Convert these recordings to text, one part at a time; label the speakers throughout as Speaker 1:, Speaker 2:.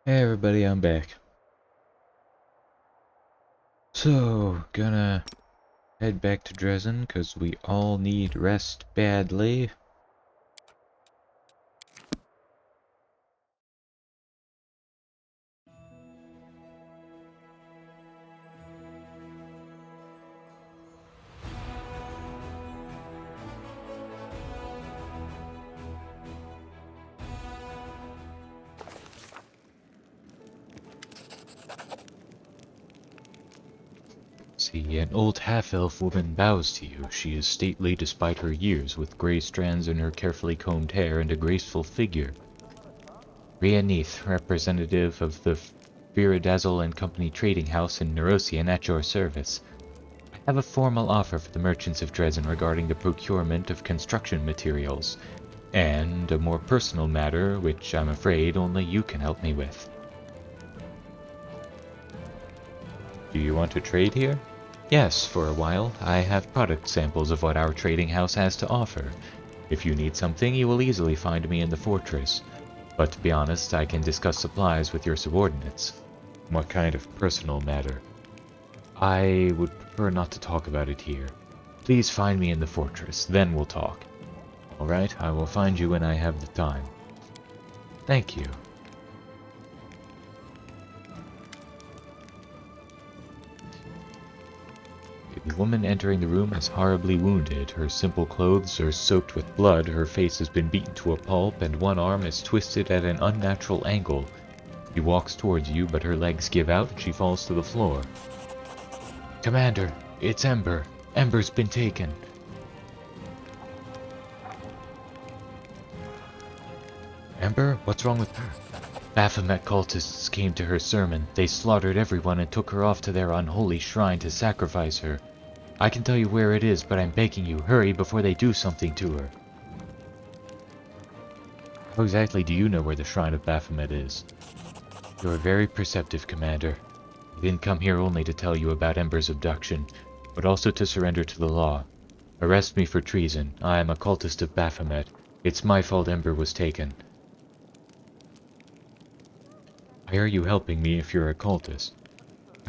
Speaker 1: Hey everybody, I'm back. So, gonna head back to Dresden, cause we all need rest badly. See, an old half-elf woman bows to you. She is stately despite her years, with gray strands in her carefully combed hair and a graceful figure. Rhea Neath, representative of the Viridazzle and Company Trading House in Nerosian, at your service. I have a formal offer for the merchants of Dresden regarding the procurement of construction materials, and a more personal matter which I'm afraid only you can help me with. Do you want to trade here? Yes, for a while. I have product samples of what our trading house has to offer. If you need something, you will easily find me in the fortress. But to be honest, I can discuss supplies with your subordinates. What kind of personal matter? I would prefer not to talk about it here. Please find me in the fortress, then we'll talk. Alright, I will find you when I have the time. Thank you. The woman entering the room is horribly wounded. Her simple clothes are soaked with blood, her face has been beaten to a pulp, and one arm is twisted at an unnatural angle. She walks towards you, but her legs give out and she falls to the floor. Commander, it's Ember. Ember's been taken. Ember? What's wrong with her? Baphomet cultists came to her sermon. They slaughtered everyone and took her off to their unholy shrine to sacrifice her. I can tell you where it is, but I'm begging you, hurry before they do something to her. How exactly do you know where the shrine of Baphomet is? You're very perceptive, Commander. I didn't come here only to tell you about Ember's abduction, but also to surrender to the law. Arrest me for treason. I am a cultist of Baphomet. It's my fault Ember was taken. Why are you helping me if you're a cultist?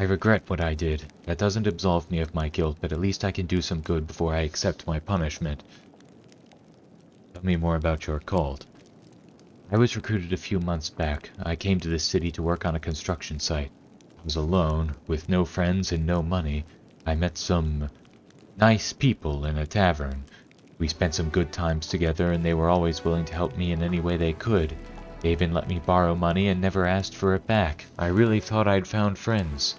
Speaker 1: I regret what I did. That doesn't absolve me of my guilt, but at least I can do some good before I accept my punishment. Tell me more about your cult. I was recruited a few months back. I came to this city to work on a construction site. I was alone, with no friends and no money. I met some nice people in a tavern. We spent some good times together, and they were always willing to help me in any way they could. They even let me borrow money and never asked for it back. I really thought I'd found friends.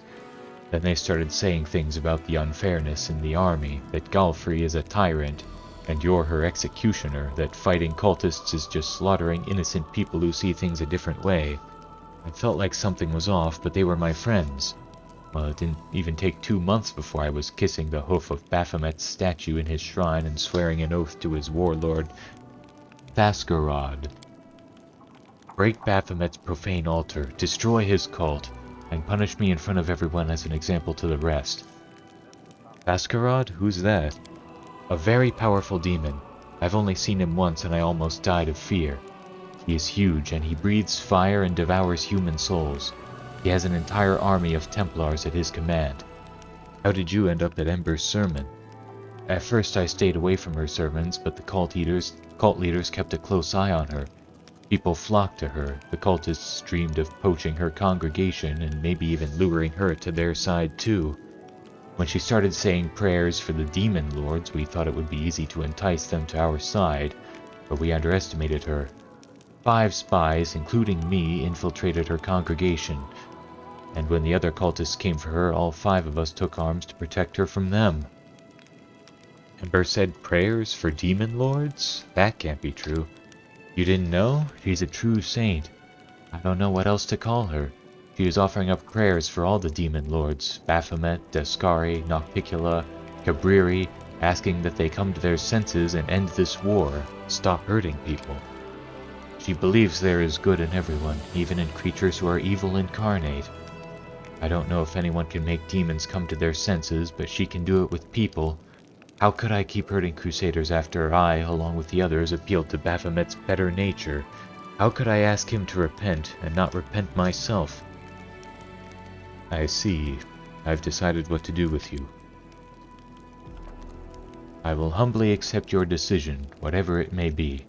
Speaker 1: Then they started saying things about the unfairness in the army, that Galfrey is a tyrant, and you're her executioner, that fighting cultists is just slaughtering innocent people who see things a different way. I felt like something was off, but they were my friends. Well, it didn't even take 2 months before I was kissing the hoof of Baphomet's statue in his shrine and swearing an oath to his warlord, Thaskarod. Break Baphomet's profane altar, destroy his cult, and punish me in front of everyone as an example to the rest. Thaskarod? Who's that? A very powerful demon. I've only seen him once and I almost died of fear. He is huge and he breathes fire and devours human souls. He has an entire army of Templars at his command. How did you end up at Ember's sermon? At first I stayed away from her sermons, but the cult leaders kept a close eye on her. People flocked to her. The cultists dreamed of poaching her congregation and maybe even luring her to their side too. When she started saying prayers for the demon lords, we thought it would be easy to entice them to our side, but we underestimated her. 5 spies, including me, infiltrated her congregation, and when the other cultists came for her, all 5 of us took arms to protect her from them. Ember said prayers for demon lords? That can't be true. You didn't know? She's a true saint. I don't know what else to call her. She is offering up prayers for all the demon lords, Baphomet, Descari, Nocticula, Cabriri, asking that they come to their senses and end this war, stop hurting people. She believes there is good in everyone, even in creatures who are evil incarnate. I don't know if anyone can make demons come to their senses, but she can do it with people. How could I keep hurting Crusaders after I, along with the others, appealed to Baphomet's better nature? How could I ask him to repent and not repent myself? I see. I've decided what to do with you. I will humbly accept your decision, whatever it may be.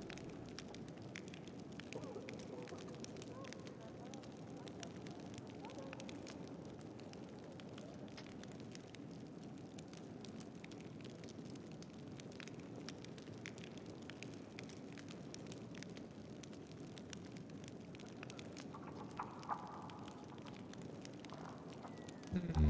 Speaker 1: Hmm.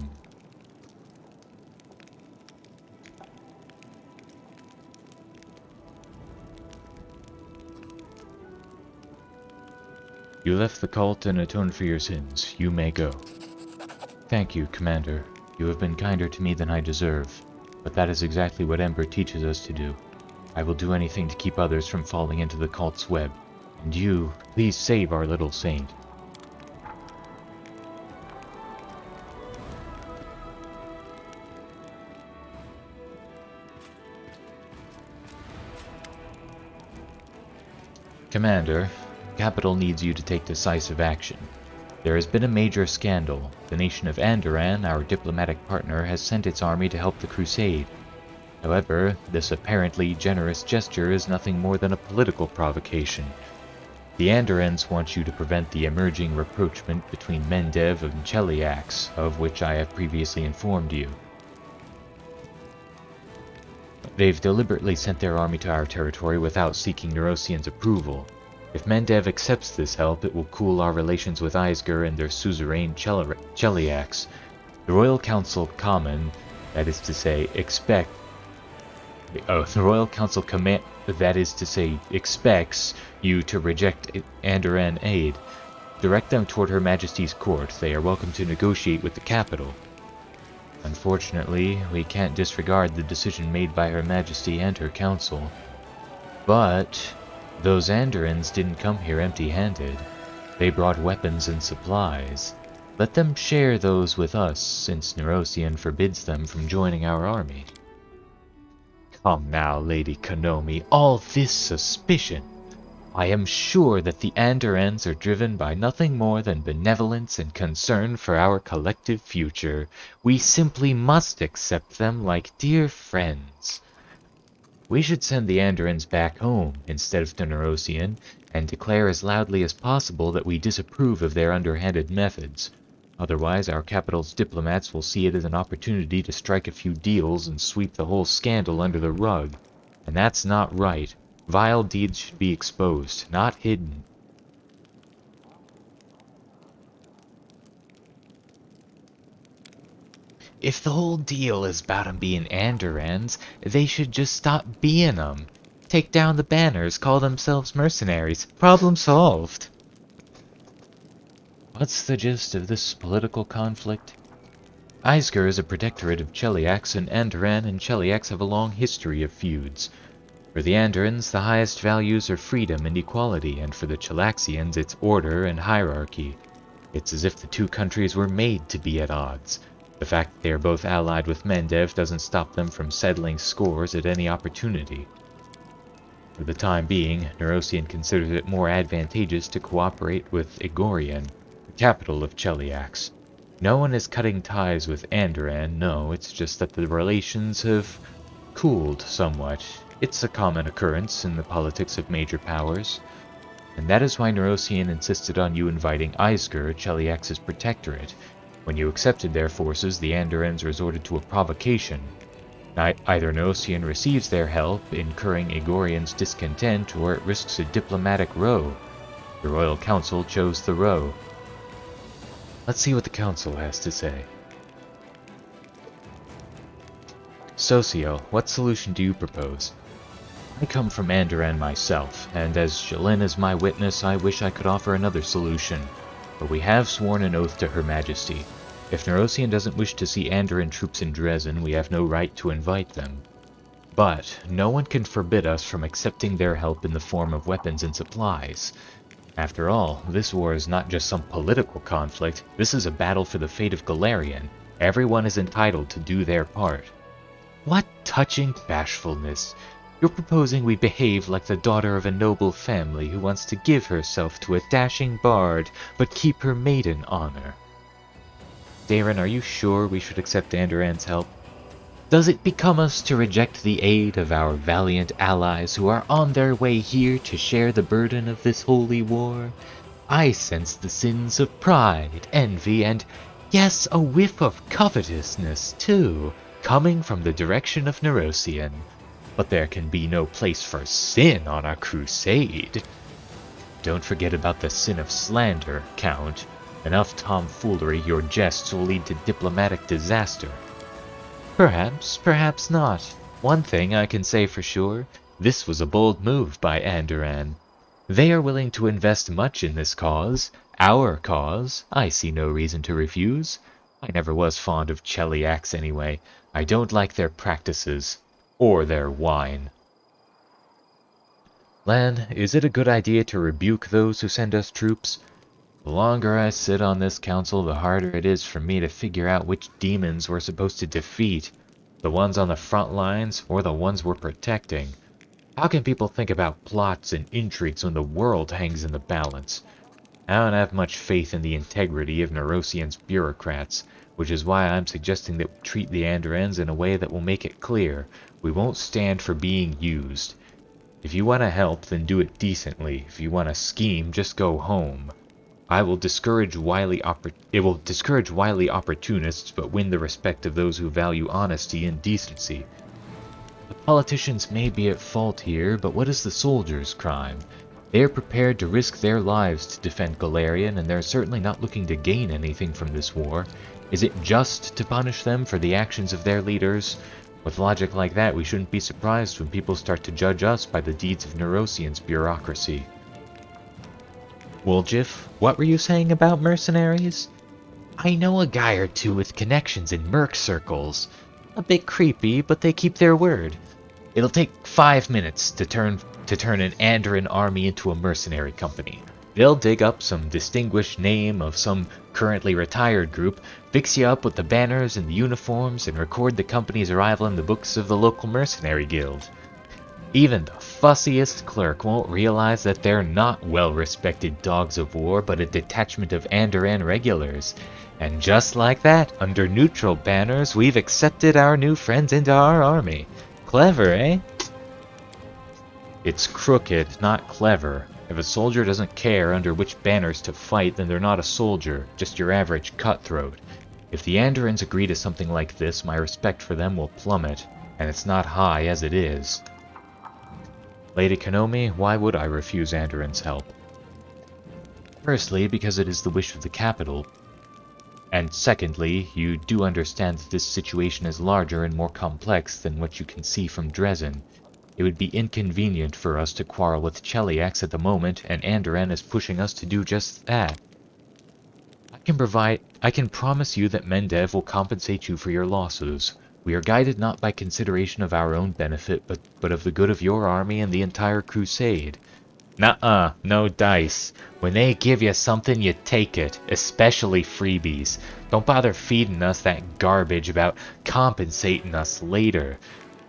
Speaker 1: You left the cult and atoned for your sins. You may go. Thank you, Commander. You have been kinder to me than I deserve, but that is exactly what Ember teaches us to do. I will do anything to keep others from falling into the cult's web. And you, please save our little saint. Commander, the capital needs you to take decisive action. There has been a major scandal. The nation of Andoran, our diplomatic partner, has sent its army to help the crusade. However, this apparently generous gesture is nothing more than a political provocation. The Andorans want you to prevent the emerging rapprochement between Mendev and Cheliax, of which I have previously informed you. They've deliberately sent their army to our territory without seeking Neurosian's approval. If Mendev accepts this help, it will cool our relations with Eisger and their suzerain Cheliax. The Royal Council Common, that is to say, expects you to reject Andoran aid. Direct them toward Her Majesty's court. They are welcome to negotiate with the capital. Unfortunately, we can't disregard the decision made by Her Majesty and her council. But those Andorans didn't come here empty-handed. They brought weapons and supplies. Let them share those with us, since Neurosian forbids them from joining our army. Come now, Lady Konomi, all this suspicion. I am sure that the Andorans are driven by nothing more than benevolence and concern for our collective future. We simply must accept them like dear friends. We should send the Andorans back home instead of to Neurosian, and declare as loudly as possible that we disapprove of their underhanded methods. Otherwise, our capital's diplomats will see it as an opportunity to strike a few deals and sweep the whole scandal under the rug. And that's not right. Vile deeds should be exposed, not hidden. If the whole deal is about 'em being Andorans, they should just stop being 'em. Take down the banners, call themselves mercenaries. Problem solved. What's the gist of this political conflict? Eisger is a protectorate of Cheliax, and Andoran and Cheliax have a long history of feuds. For the Andorans, the highest values are freedom and equality, and for the Chelaxians, it's order and hierarchy. It's as if the two countries were made to be at odds. The fact that they are both allied with Mendev doesn't stop them from settling scores at any opportunity. For the time being, Neurosian considers it more advantageous to cooperate with Igorian, the capital of Cheliax. No one is cutting ties with Andoran, no, it's just that the relations have cooled somewhat. It's a common occurrence in the politics of major powers. And that is why Neurosian insisted on you inviting Eisger, Cheliax's protectorate. When you accepted their forces, the Andorans resorted to a provocation. Either Neurosian receives their help, incurring Igorian's discontent, or it risks a diplomatic row. The Royal Council chose the row. Let's see what the Council has to say. Socio, what solution do you propose? I come from Andoran myself, and as Shalin is my witness, I wish I could offer another solution. But we have sworn an oath to Her Majesty. If Neurosian doesn't wish to see Andoran troops in Dresden, we have no right to invite them. But no one can forbid us from accepting their help in the form of weapons and supplies. After all, this war is not just some political conflict, this is a battle for the fate of Galarian. Everyone is entitled to do their part. What touching bashfulness! You're proposing we behave like the daughter of a noble family who wants to give herself to a dashing bard, but keep her maiden honor. Darren, are you sure we should accept Andoran's help? Does it become us to reject the aid of our valiant allies who are on their way here to share the burden of this holy war? I sense the sins of pride, envy, and, yes, a whiff of covetousness, too, coming from the direction of Nerosian. But there can be no place for sin on a crusade. Don't forget about the sin of slander, Count. Enough tomfoolery, your jests will lead to diplomatic disaster. Perhaps, perhaps not. One thing I can say for sure, this was a bold move by Andoran. They are willing to invest much in this cause, our cause. I see no reason to refuse. I never was fond of Cheliacs anyway. I don't like their practices. Or their wine. Lann, is it a good idea to rebuke those who send us troops? The longer I sit on this council, the harder it is for me to figure out which demons we're supposed to defeat. The ones on the front lines, or the ones we're protecting. How can people think about plots and intrigues when the world hangs in the balance? I don't have much faith in the integrity of Nerosian's bureaucrats, which is why I'm suggesting that we treat the Andorans in a way that will make it clear we won't stand for being used. If you want to help, then do it decently. If you want to scheme, just go home. It will discourage wily opportunists, but win the respect of those who value honesty and decency. The politicians may be at fault here, but what is the soldiers' crime? They are prepared to risk their lives to defend Galarian, and they're certainly not looking to gain anything from this war. Is it just to punish them for the actions of their leaders? With logic like that, we shouldn't be surprised when people start to judge us by the deeds of Nerosian's bureaucracy. Woljif, what were you saying about mercenaries? I know a guy or two with connections in merc circles. A bit creepy, but they keep their word. It'll take 5 minutes to turn an Andoran army into a mercenary company. They'll dig up some distinguished name of some currently retired group, fix you up with the banners and the uniforms, and record the company's arrival in the books of the local mercenary guild. Even the fussiest clerk won't realize that they're not well-respected dogs of war, but a detachment of Andoran regulars. And just like that, under neutral banners, we've accepted our new friends into our army. Clever, eh? It's crooked, not clever. If a soldier doesn't care under which banners to fight, then they're not a soldier, just your average cutthroat. If the Andorans agree to something like this, my respect for them will plummet, and it's not high as it is. Lady Kanomi, why would I refuse Andoran's help? Firstly, because it is the wish of the capital. And secondly, you do understand that this situation is larger and more complex than what you can see from Dresden. It would be inconvenient for us to quarrel with Cheliax at the moment, and Andoran is pushing us to do just that. I can promise you that Mendev will compensate you for your losses. We are guided not by consideration of our own benefit, but of the good of your army and the entire crusade. Nuh-uh, no dice. When they give you something, you take it, especially freebies. Don't bother feeding us that garbage about compensating us later.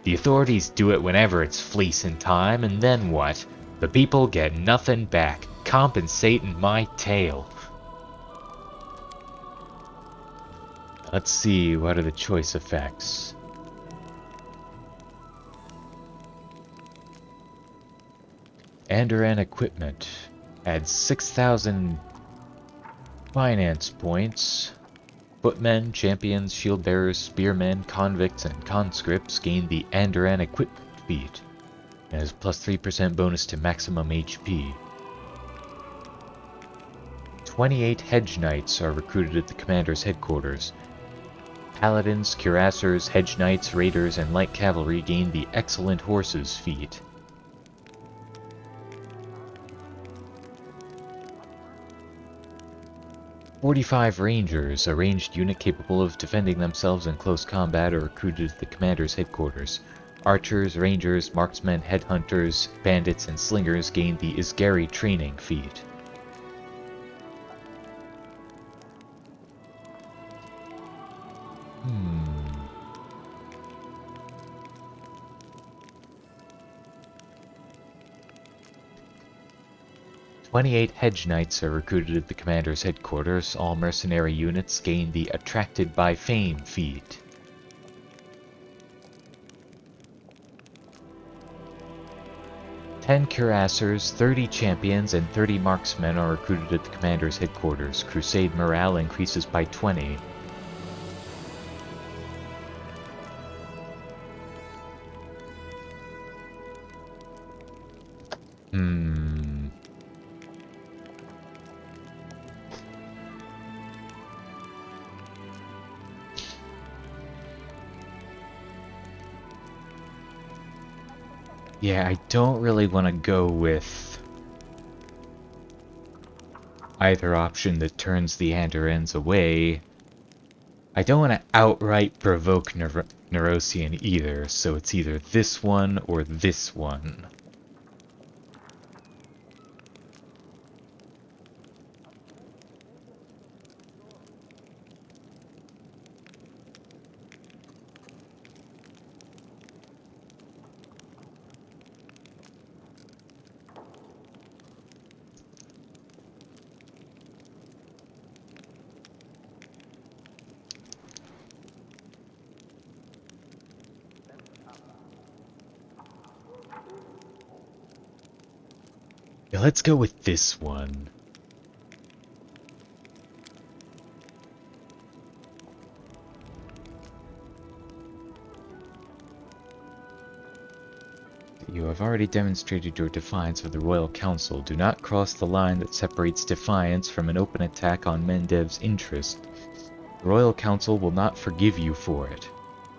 Speaker 1: The authorities do it whenever it's fleecing time, and then what? The people get nothing back, compensating my tail. Let's see, what are the choice effects? Andoran equipment adds 6,000 finance points. Footmen, champions, shield bearers, spearmen, convicts, and conscripts gain the Andoran equipment feat. It has plus 3% bonus to maximum HP. 28 hedge knights are recruited at the commander's headquarters. Paladins, cuirassiers, hedge knights, raiders, and light cavalry gain the excellent horses feat. "45 Rangers, a ranged unit capable of defending themselves in close combat, are recruited at the commander's headquarters. Archers, rangers, marksmen, headhunters, bandits, and slingers gain the Isgari training feat. 28 hedge knights are recruited at the commander's headquarters. All mercenary units gain the Attracted by Fame feat. Ten cuirassiers, 30 champions, and 30 marksmen are recruited at the commander's headquarters. Crusade morale increases by 20. Yeah, I don't really want to go with either option that turns the Anderens away. I don't want to outright provoke Neurosian either, so it's either this one or this one. Yeah, let's go with this one. You have already demonstrated your defiance of the Royal Council. Do not cross the line that separates defiance from an open attack on Mendev's interest. The Royal Council will not forgive you for it.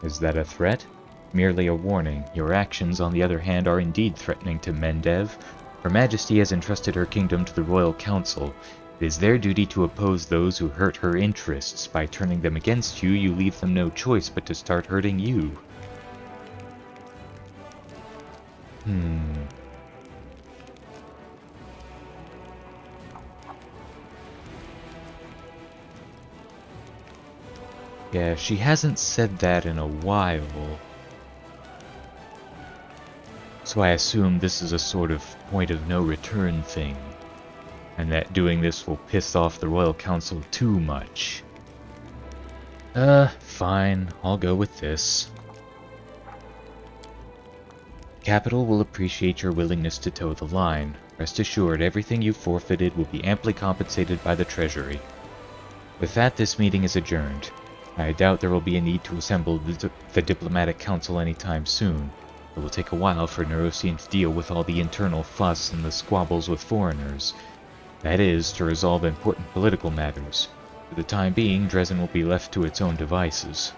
Speaker 1: Is that a threat? Merely a warning. Your actions, on the other hand, are indeed threatening to Mendev. Her Majesty has entrusted her kingdom to the Royal Council. It is their duty to oppose those who hurt her interests. By turning them against you, you leave them no choice but to start hurting you. Yeah, she hasn't said that in a while. So I assume this is a sort of point of no return thing. And that doing this will piss off the Royal Council too much. Fine. I'll go with this. Capital will appreciate your willingness to toe the line. Rest assured, everything you forfeited will be amply compensated by the Treasury. With that, this meeting is adjourned. I doubt there will be a need to assemble the Diplomatic Council anytime soon. It will take a while for Neurosian to deal with all the internal fuss and the squabbles with foreigners. That is, to resolve important political matters. For the time being, Dresden will be left to its own devices.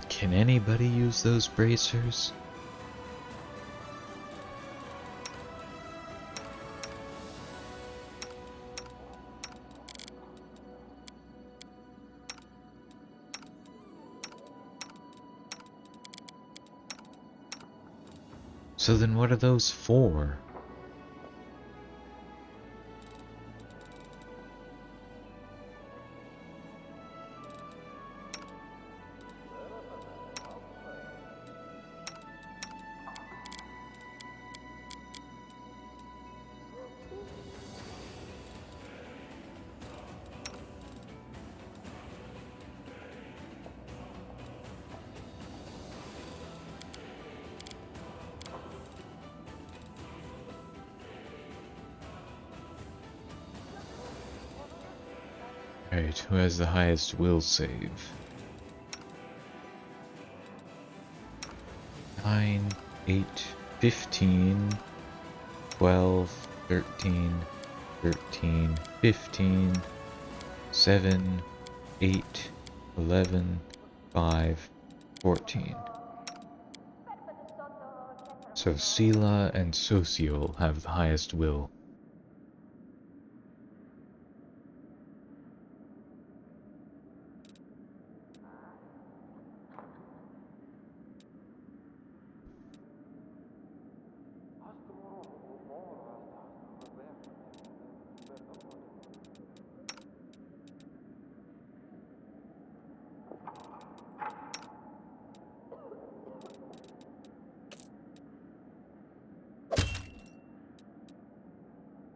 Speaker 1: Can anybody use those bracers? So then what are those for? Alright, who has the highest will save? 9, 8, 15, 12, 13, 13, 15, 7, 8, 11, 5, 14. So Sela and Social have the highest will.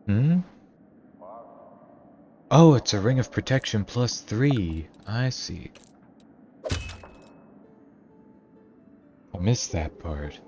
Speaker 1: Hmm? Oh, it's a ring of protection plus 3. I see. I missed that part.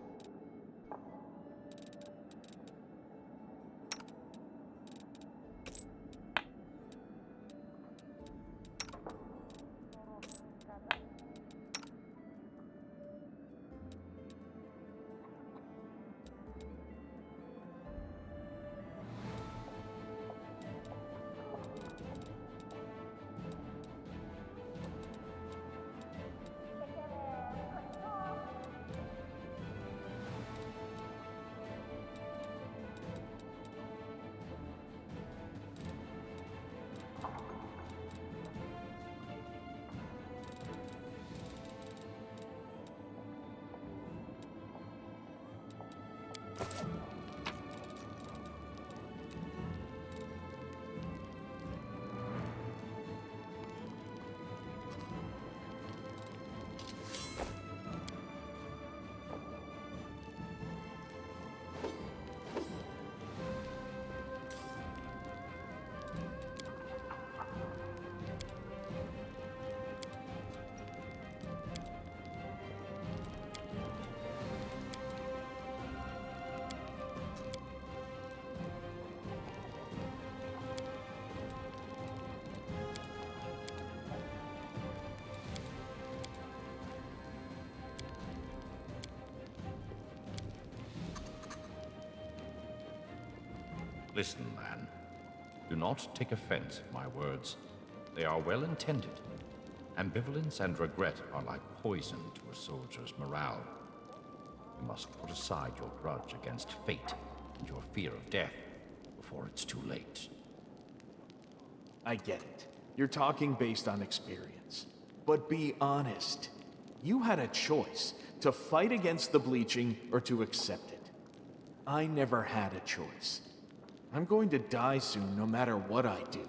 Speaker 2: Listen, Lann. Do not take offense at my words. They are well intended. Ambivalence and regret are like poison to a soldier's morale. You must put aside your grudge against fate and your fear of death before it's too late.
Speaker 3: I get it. You're talking based on experience. But be honest. You had a choice to fight against the bleaching or to accept it. I never had a choice. I'm going to die soon no matter what I do.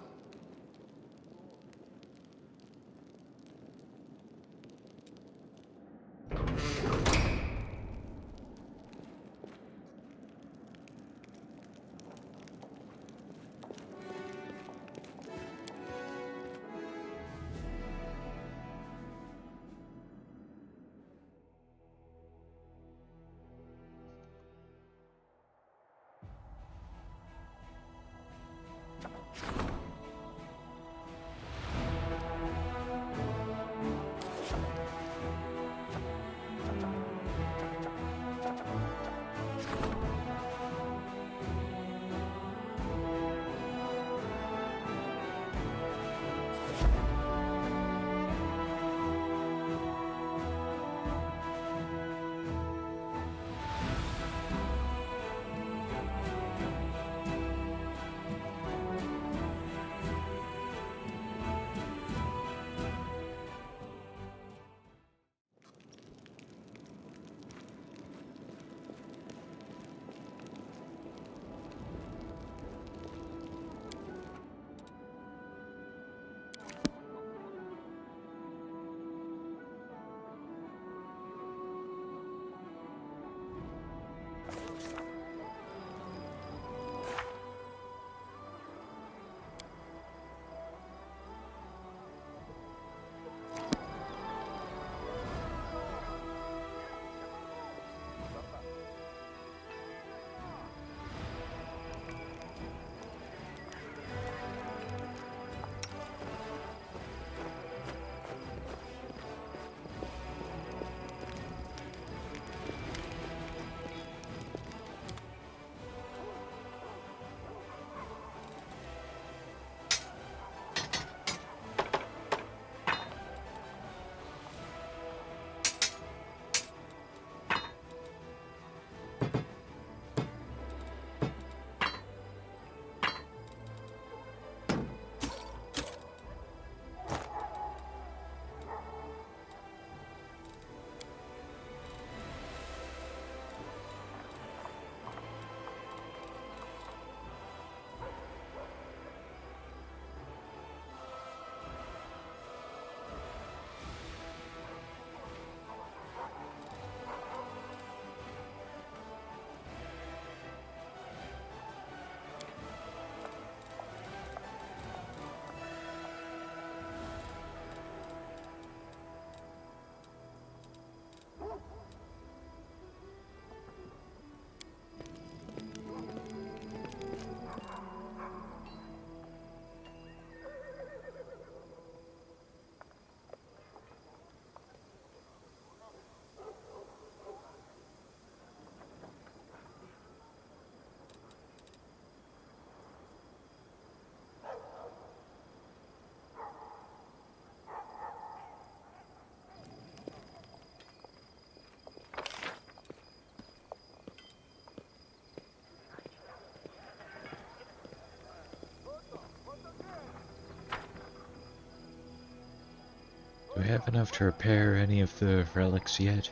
Speaker 1: Do we have enough to repair any of the relics yet?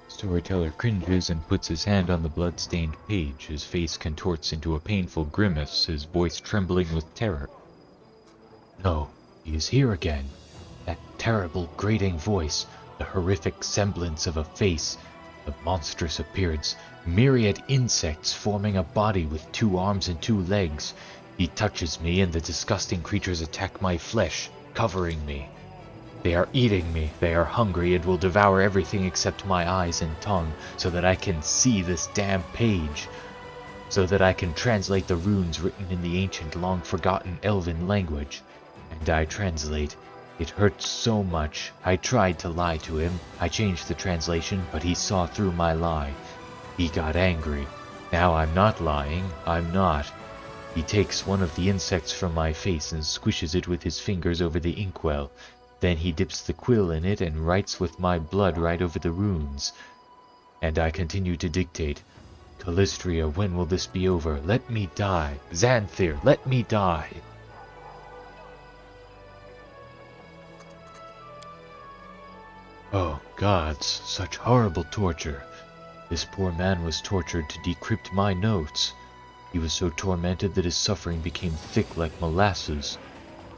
Speaker 1: Storyteller cringes and puts his hand on the blood-stained page. His face contorts into a painful grimace, his voice trembling with terror. No, he is here again. That terrible, grating voice, the horrific semblance of a face, the monstrous appearance, myriad insects forming a body with 2 arms and 2 legs. He touches me and the disgusting creatures attack my flesh, covering me. They are eating me, they are hungry and will devour everything except my eyes and tongue, so that I can see this damn page, so that I can translate the runes written in the ancient, long-forgotten elven language. And I translate. It hurts so much. I tried to lie to him. I changed the translation, but he saw through my lie. He got angry. Now I'm not lying. I'm not. He takes one of the insects from my face and squishes it with his fingers over the inkwell. Then he dips the quill in it and writes with my blood right over the runes. And I continue to dictate. Callistria, when will this be over? Let me die. Xanthir, let me die. Oh, gods, such horrible torture. This poor man was tortured to decrypt my notes. He was so tormented that his suffering became thick like molasses.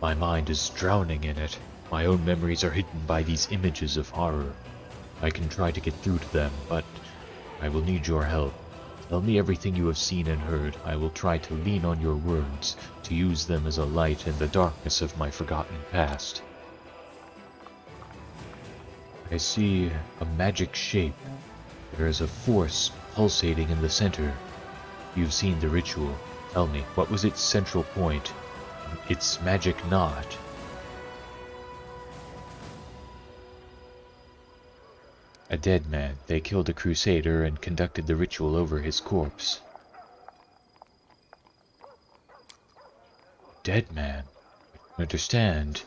Speaker 1: My mind is drowning in it. My own memories are hidden by these images of horror. I can try to get through to them, but I will need your help. Tell me everything you have seen and heard. I will try to lean on your words, to use them as a light in the darkness of my forgotten past. I see a magic shape. There is a force pulsating in the center. You've seen the ritual. Tell me, what was its central point? Its magic knot? A dead man. They killed a crusader and conducted the ritual over his corpse. Dead man? I don't understand.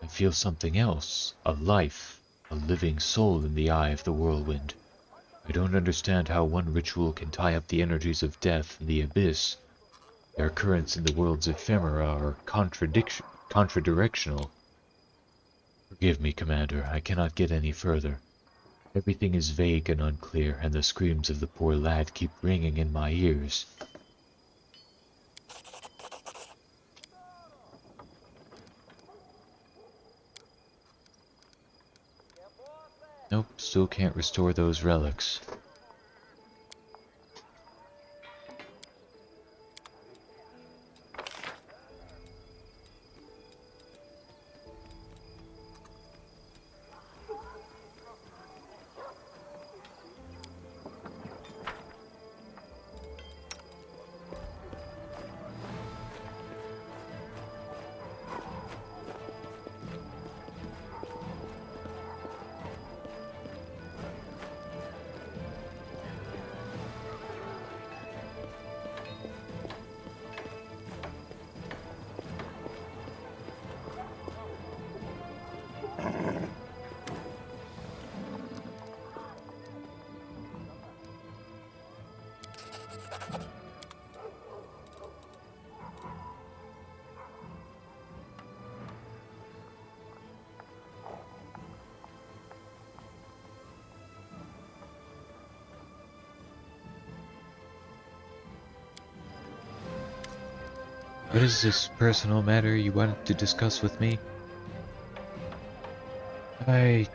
Speaker 1: I feel something else. A life. A living soul in the eye of the whirlwind. I don't understand how one ritual can tie up the energies of death and the abyss. Their currents in the world's ephemera are contradirectional. Forgive me, Commander. I cannot get any further. Everything is vague and unclear, and the screams of the poor lad keep ringing in my ears. Nope, still can't restore those relics. What is this personal matter you wanted to discuss with me? I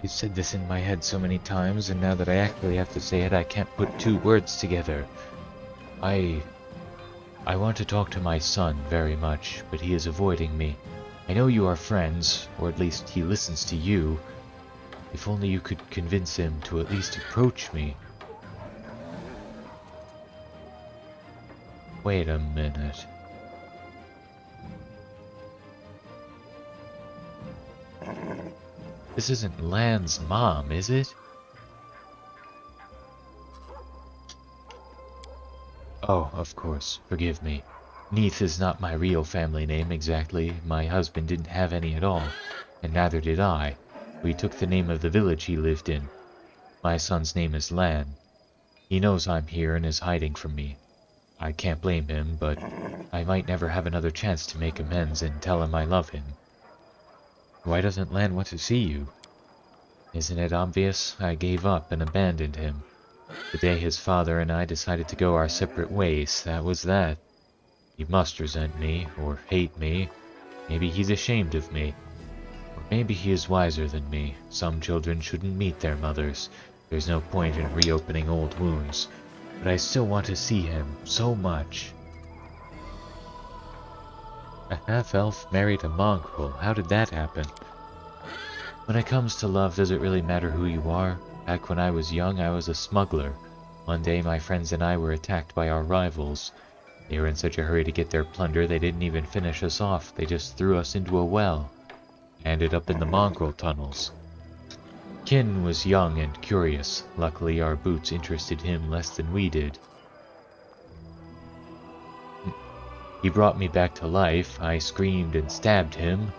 Speaker 1: said this in my head so many times, and now that I actually have to say it, I can't put two words together. I want to talk to my son very much, but he is avoiding me. I know you are friends, or at least he listens to you. If only you could convince him to at least approach me. Wait a minute. This isn't Lann's mom, is it? Oh, of course. Forgive me. Neith is not my real family name exactly. My husband didn't have any at all, and neither did I. We took the name of the village he lived in. My son's name is Lann. He knows I'm here and is hiding from me. I can't blame him, but I might never have another chance to make amends and tell him I love him. Why doesn't Lann want to see you? Isn't it obvious? I gave up and abandoned him. The day his father and I decided to go our separate ways, that was that. He must resent me, or hate me. Maybe he's ashamed of me. Or maybe he is wiser than me. Some children shouldn't meet their mothers. There's no point in reopening old wounds. But I still want to see him, so much. A half-elf married a mongrel. How did that happen? When it comes to love, does it really matter who you are? Back when I was young, I was a smuggler. One day my friends and I were attacked by our rivals. They were in such a hurry to get their plunder they didn't even finish us off. They just threw us into a well. Ended up in the mongrel tunnels. Kin was young and curious. Luckily our boots interested him less than we did. He brought me back to life. I screamed and stabbed him.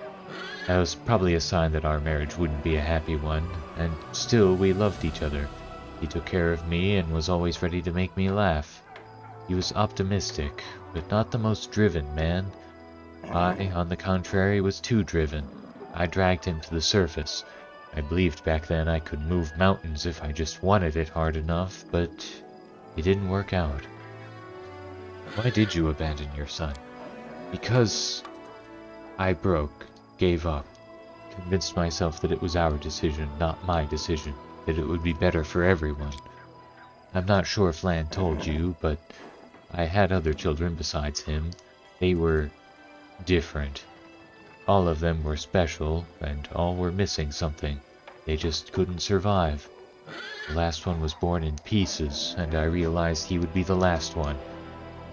Speaker 1: That was probably a sign that our marriage wouldn't be a happy one, and still we loved each other. He took care of me and was always ready to make me laugh. He was optimistic, but not the most driven man. I, on the contrary, was too driven. I dragged him to the surface. I believed back then I could move mountains if I just wanted it hard enough, but it didn't work out. Why did you abandon your son? Because I broke, gave up, convinced myself that it was our decision, not my decision, that it would be better for everyone. I'm not sure if Lann told you, but I had other children besides him. They were different. All of them were special, and all were missing something. They just couldn't survive. The last one was born in pieces, and I realized he would be the last one.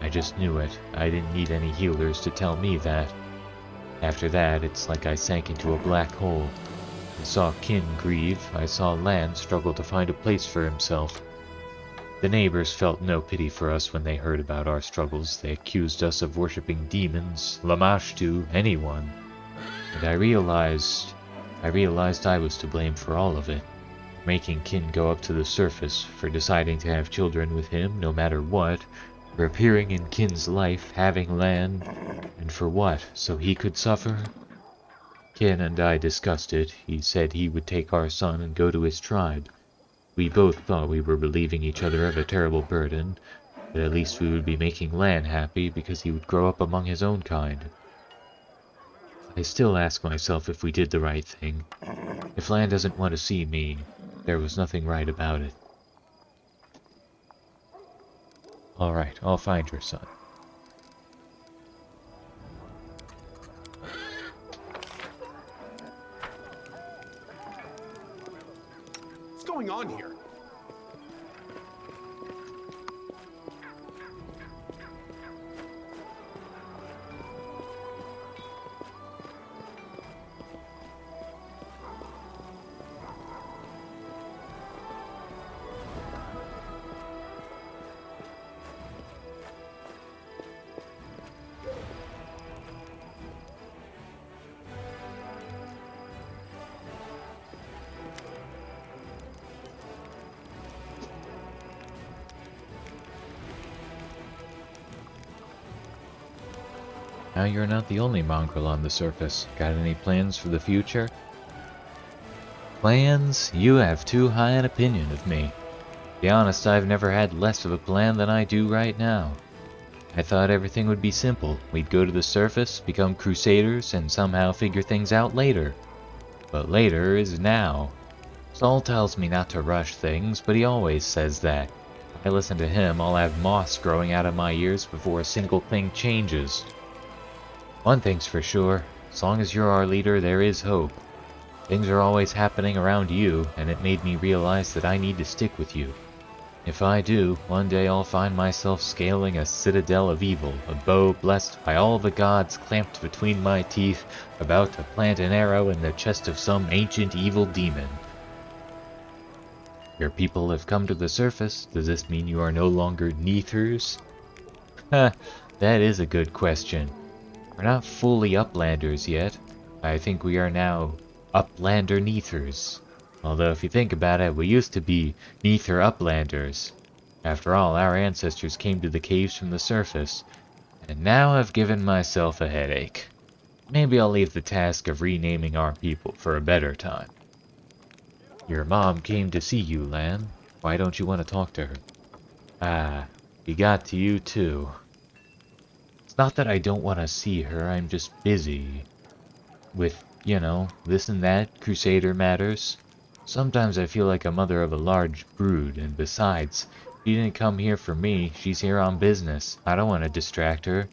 Speaker 1: I just knew it. I didn't need any healers to tell me that. After that, it's like I sank into a black hole. I saw Kin grieve. I saw Lann struggle to find a place for himself. The neighbors felt no pity for us when they heard about our struggles. They accused us of worshipping demons, Lamashtu, anyone. And I realized I was to blame for all of it. Making Kin go up to the surface, for deciding to have children with him no matter what, for appearing in Kin's life, having Lann, and for what? So he could suffer? Kin and I discussed it. He said he would take our son and go to his tribe. We both thought we were relieving each other of a terrible burden, but at least we would be making Lann happy because he would grow up among his own kind. I still ask myself if we did the right thing. If Lann doesn't want to see me, there was nothing right about it. Alright, I'll find your son.
Speaker 4: What's going on here?
Speaker 1: Now you're not the only mongrel on the surface. Got any plans for the future? Plans? You have too high an opinion of me. To be honest, I've never had less of a plan than I do right now. I thought everything would be simple. We'd go to the surface, become crusaders, and somehow figure things out later. But later is now. Saul tells me not to rush things, but he always says that. If I listen to him, I'll have moss growing out of my ears before a single thing changes. One thing's for sure, as long as you're our leader, there is hope. Things are always happening around you, and it made me realize that I need to stick with you. If I do, one day I'll find myself scaling a citadel of evil, a bow blessed by all the gods clamped between my teeth, about to plant an arrow in the chest of some ancient evil demon. Your people have come to the surface. Does this mean you are no longer Neathers? Ha, that is a good question. We're not fully Uplanders yet. I think we are now Uplander Neathers. Although if you think about it, we used to be Neather Uplanders. After all, our ancestors came to the caves from the surface. And now I've given myself a headache. Maybe I'll leave the task of renaming our people for a better time. Your mom came to see you, Lann. Why don't you want to talk to her? Ah, he got to you too. Not that I don't want to see her, I'm just busy with, this and that, Crusader matters. Sometimes I feel like a mother of a large brood, and besides, she didn't come here for me, she's here on business. I don't want to distract her.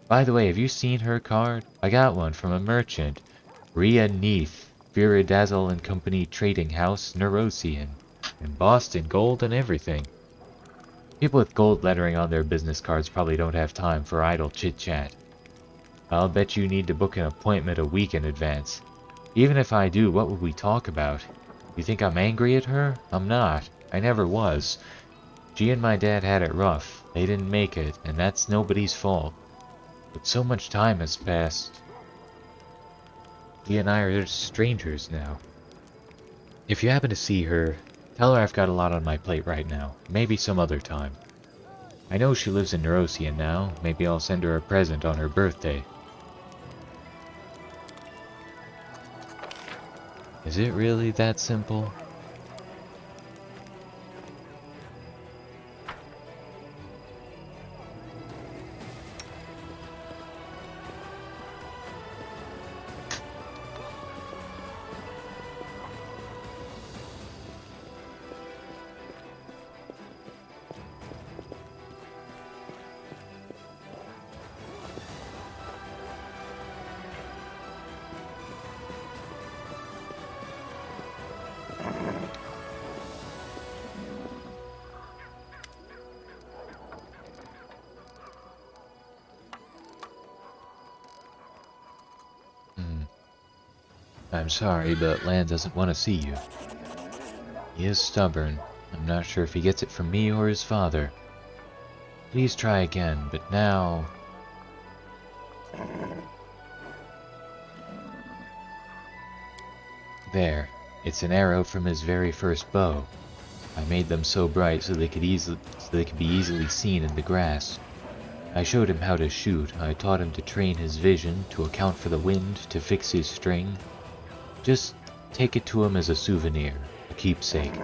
Speaker 1: By the way, have you seen her card? I got one from a merchant. Rhea Neath, Viridazzle and Company Trading House, Neurosian. Embossed in gold and everything. People with gold lettering on their business cards probably don't have time for idle chit-chat. I'll bet you need to book an appointment a week in advance. Even if I do, what would we talk about? You think I'm angry at her? I'm not. I never was. She and my dad had it rough. They didn't make it, and that's nobody's fault. But so much time has passed. He and I are just strangers now. If you happen to see her, tell her I've got a lot on my plate right now. Maybe some other time. I know she lives in Neurosian now. Maybe I'll send her a present on her birthday. Is it really that simple? I'm sorry, but Lann doesn't want to see you. He is stubborn. I'm not sure if he gets it from me or his father. Please try again, but now... There. It's an arrow from his very first bow. I made them so bright so they could be easily seen in the grass. I showed him how to shoot. I taught him to train his vision, to account for the wind, to fix his string. Just take it to him as a souvenir, a keepsake.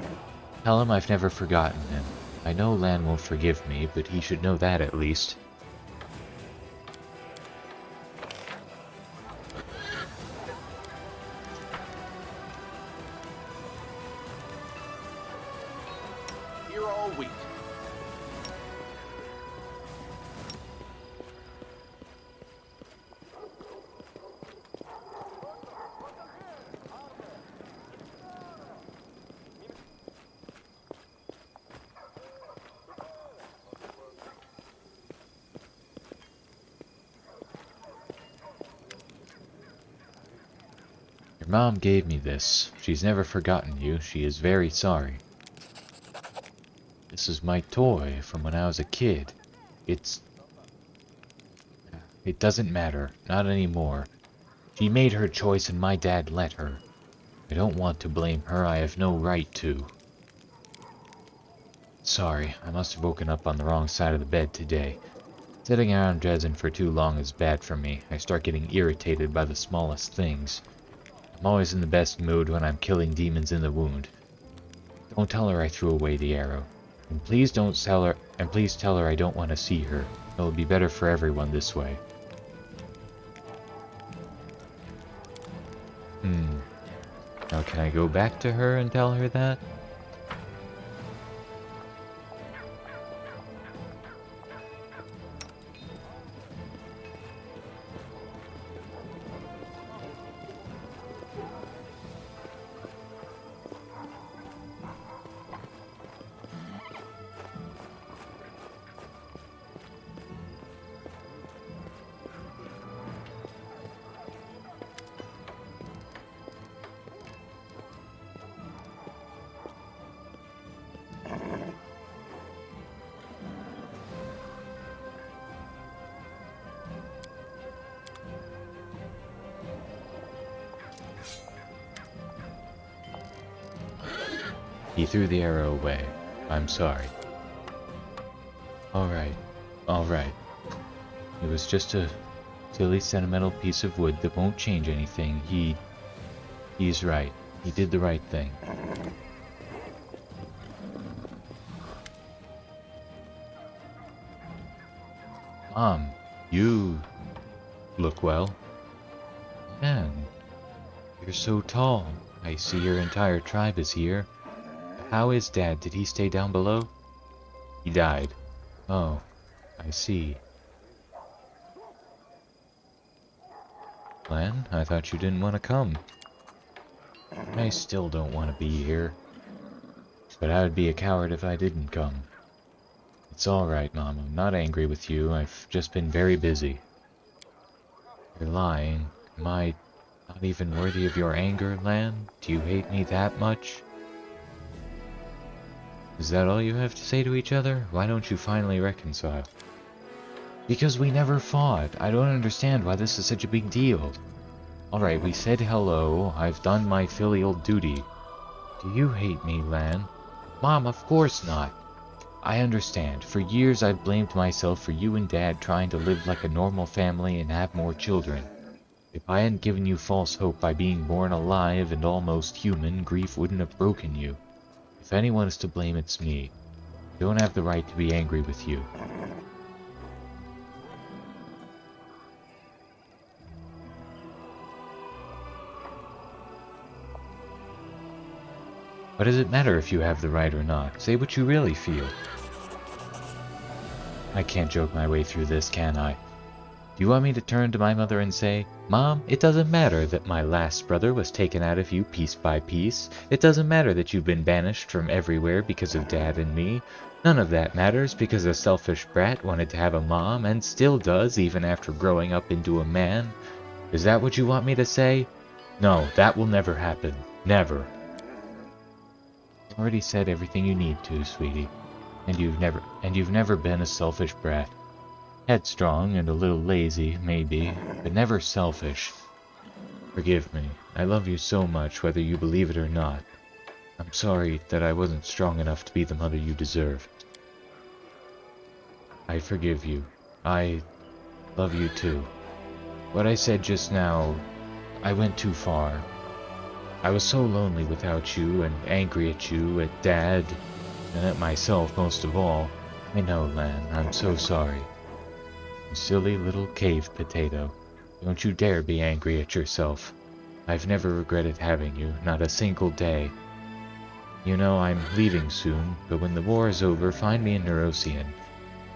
Speaker 1: Tell him I've never forgotten him. I know Lann won't forgive me, but he should know that at least.
Speaker 4: Here all week.
Speaker 1: Your mom gave me this. She's never forgotten you. She is very sorry. This is my toy from when I was a kid. It doesn't matter. Not anymore. She made her choice and my dad let her. I don't want to blame her. I have no right to. Sorry, I must have woken up on the wrong side of the bed today. Sitting around Dresden for too long is bad for me. I start getting irritated by the smallest things. I'm always in the best mood when I'm killing demons in the wound. Don't tell her I threw away the arrow. And please don't tell her, and please tell her I don't want to see her. It'll be better for everyone this way. Now can I go back to her and tell her that? He threw the arrow away. I'm sorry. Alright. Alright. It was just a silly sentimental piece of wood that won't change anything. He's right. He did the right thing. Mom, you look well. Man, you're so tall. I see your entire tribe is here. How is Dad? Did he stay down below? He died. Oh, I see. Lann, I thought you didn't want to come. I still don't want to be here. But I would be a coward if I didn't come. It's alright, Mom. I'm not angry with you. I've just been very busy. You're lying. Am I not even worthy of your anger, Lann? Do you hate me that much? Is that all you have to say to each other? Why don't you finally reconcile? Because we never fought. I don't understand why this is such a big deal. Alright, we said hello. I've done my filial duty. Do you hate me, Lann? Mom, of course not. I understand. For years I've blamed myself for you and Dad trying to live like a normal family and have more children. If I hadn't given you false hope by being born alive and almost human, grief wouldn't have broken you. If anyone is to blame, it's me. I don't have the right to be angry with you. What does it matter if you have the right or not? Say what you really feel. I can't joke my way through this, can I? Do you want me to turn to my mother and say, Mom, it doesn't matter that my last brother was taken out of you piece by piece. It doesn't matter that you've been banished from everywhere because of Dad and me. None of that matters because a selfish brat wanted to have a mom and still does even after growing up into a man. Is that what you want me to say? No, that will never happen. Never. I've already said everything you need to, sweetie. And you've never been a selfish brat. Headstrong and a little lazy, maybe, but never selfish. Forgive me. I love you so much, whether you believe it or not. I'm sorry that I wasn't strong enough to be the mother you deserve. I forgive you. I love you too. What I said just now, I went too far. I was so lonely without you, and angry at you, at Dad, and at myself most of all. I know, Lan, I'm so sorry. You silly little cave potato. Don't you dare be angry at yourself. I've never regretted having you, not a single day. You know, I'm leaving soon, but when the war is over, find me in Neurosian.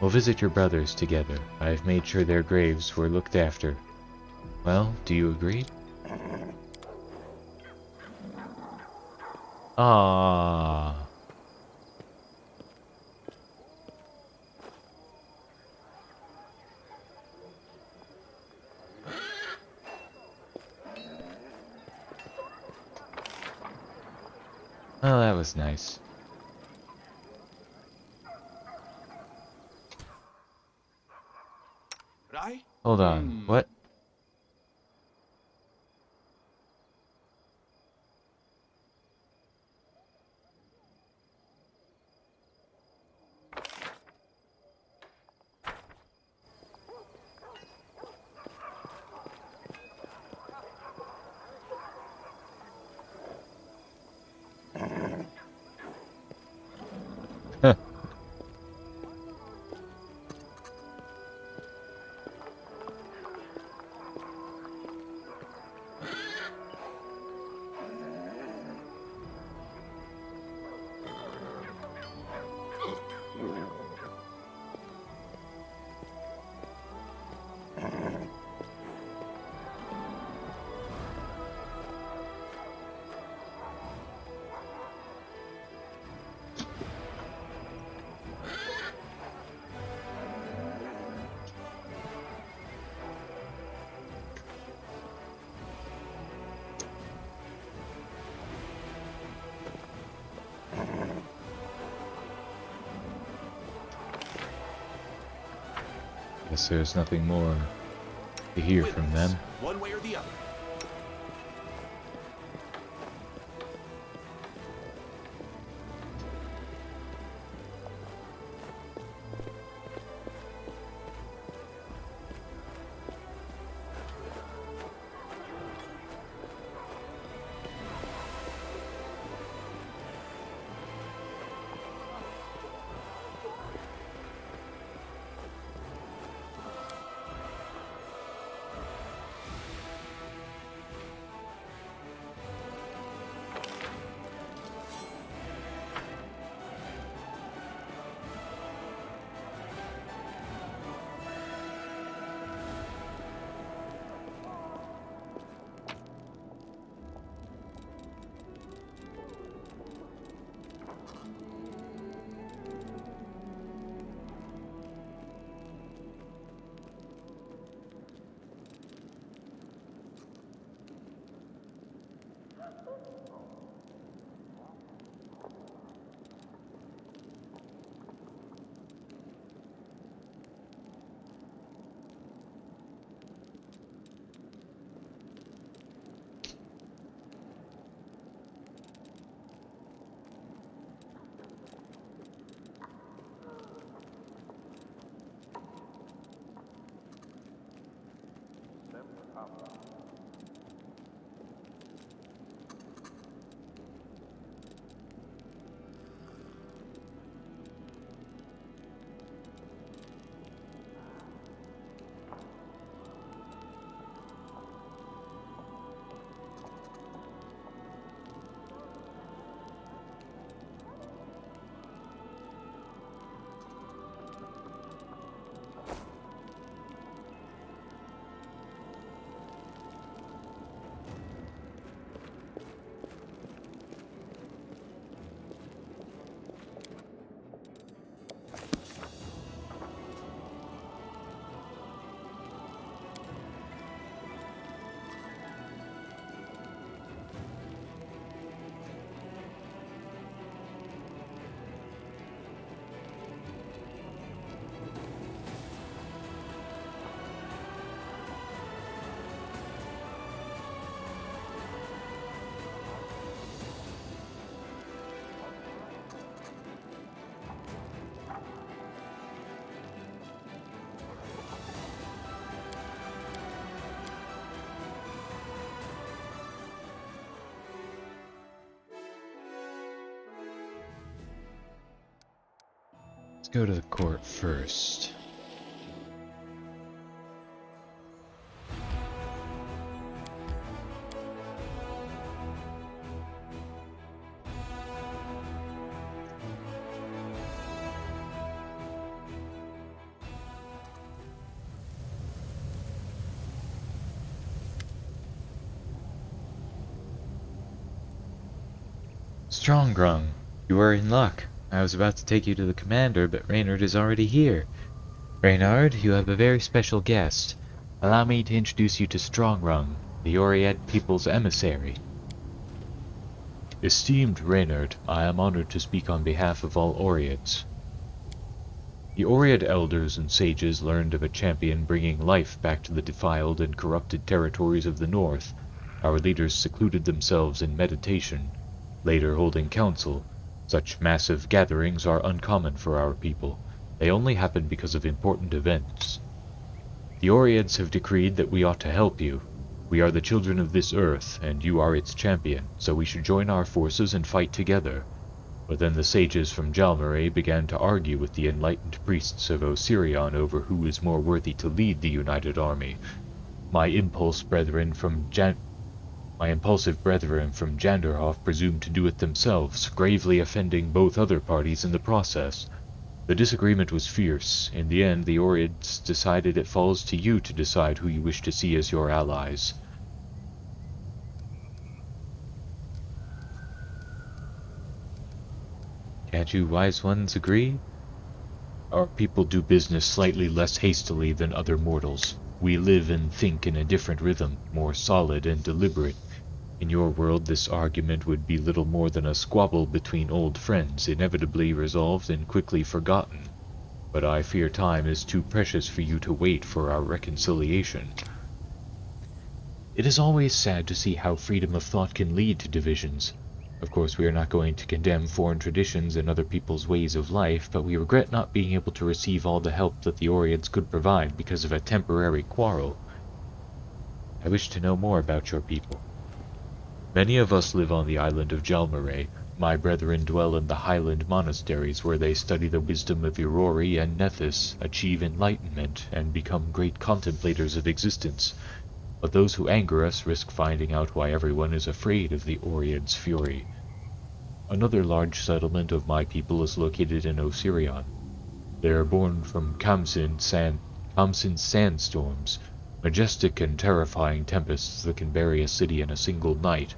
Speaker 1: We'll visit your brothers together. I've made sure their graves were looked after. Well, do you agree? Ah. Oh, that was nice.
Speaker 4: Right?
Speaker 1: Hold on, what? Guess there's nothing more to hear from
Speaker 4: Witness,
Speaker 1: them.
Speaker 4: one way or the other.
Speaker 1: Let's go to the court first. Strongrung, you are in luck. I was about to take you to the commander, but Reynard is already here. Reynard, you have a very special guest. Allow me to introduce you to Strongrung, the Oriad people's emissary. Esteemed Reynard, I am honored to speak on behalf of all Oriads. The Oriad elders and sages learned of a champion bringing life back to the defiled and corrupted territories of the north. Our leaders secluded themselves in meditation, later holding council. Such massive gatherings are uncommon for our people. They only happen because of important events. The Oriads have decreed that we ought to help you. We are the children of this earth, and you are its champion, so we should join our forces and fight together. But then the sages from Jalmare began to argue with the enlightened priests of Osirion over who is more worthy to lead the united army. My impulsive brethren from Janderhof presumed to do it themselves, gravely offending both other parties in the process. The disagreement was fierce. In the end, the Oriads decided it falls to you to decide who you wish to see as your allies. Can't you wise ones agree? Our people do business slightly less hastily than other mortals. We live and think in a different rhythm, more solid and deliberate. In your world, this argument would be little more than a squabble between old friends, inevitably resolved and quickly forgotten. But I fear time is too precious for you to wait for our reconciliation. It is always sad to see how freedom of thought can lead to divisions. Of course, we are not going to condemn foreign traditions and other people's ways of life, but we regret not being able to receive all the help that the Oriads could provide because of a temporary quarrel. I wish to know more about your people. Many of us live on the island of Jalmare. My brethren dwell in the highland monasteries where they study the wisdom of Irori and Nethys, achieve enlightenment, and become great contemplators of existence. But those who anger us risk finding out why everyone is afraid of the Oriad's fury. Another large settlement of my people is located in Osirion. They are born from Khamsin sandstorms, majestic and terrifying tempests that can bury a city in a single night.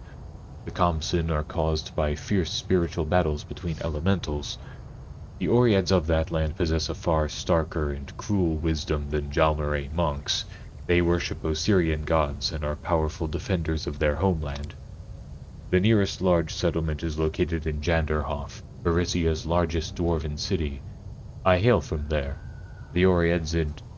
Speaker 1: The Khamsin are caused by fierce spiritual battles between elementals. The Oriads of that land possess a far starker and cruel wisdom than Jalmare monks. They worship Osirian gods and are powerful defenders of their homeland. The nearest large settlement is located in Janderhof, Berisia's largest dwarven city. I hail from there. The Oriads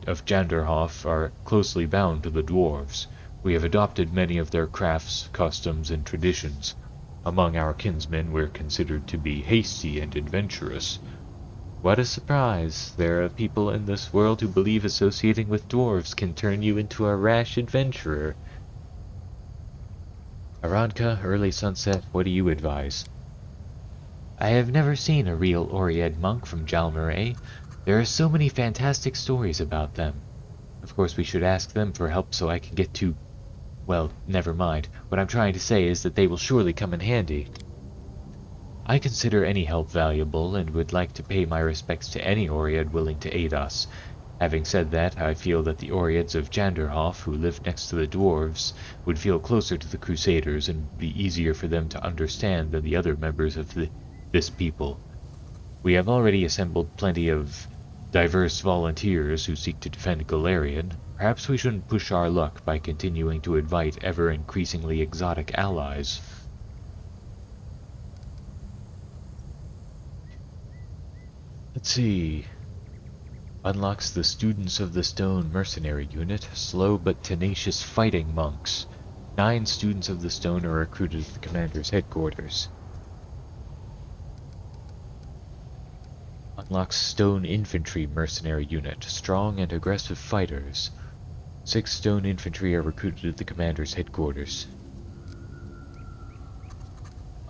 Speaker 1: of Janderhof are closely bound to the dwarves. We have adopted many of their crafts, customs, and traditions. Among our kinsmen we're considered to be hasty and adventurous. What a surprise! There are people in this world who believe associating with dwarves can turn you into a rash adventurer. Aranka, early sunset, what do you advise? I have never seen a real Oriad monk from Jalmare. There are so many fantastic stories about them. Of course we should ask them for help so I can get to... Well, never mind. What I'm trying to say is that they will surely come in handy. I consider any help valuable and would like to pay my respects to any Oriad willing to aid us. Having said that, I feel that the Oriads of Janderhof, who live next to the dwarves, would feel closer to the Crusaders and be easier for them to understand than the other members of this people. We have already assembled plenty of diverse volunteers who seek to defend Galarian. Perhaps we shouldn't push our luck by continuing to invite ever-increasingly exotic allies. Let's see. Unlocks the Students of the Stone mercenary unit, slow but tenacious fighting monks. 9 Students of the Stone are recruited at the commander's headquarters. Unlocks Stone Infantry mercenary unit, strong and aggressive fighters. 6 Stone Infantry are recruited at the commander's headquarters.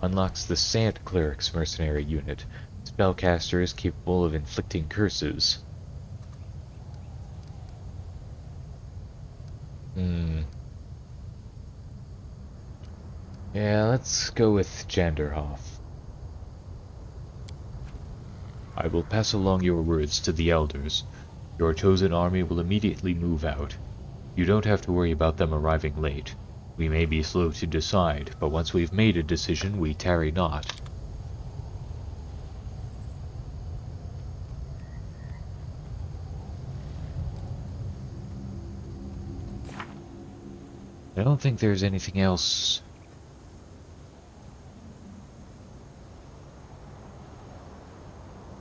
Speaker 1: Unlocks the Sand Clerics mercenary unit, spellcaster is capable of inflicting curses. Yeah, let's go with Janderhoff. I will pass along your words to the elders. Your chosen army will immediately move out. You don't have to worry about them arriving late. We may be slow to decide, but once we've made a decision, we tarry not. I don't think there's anything else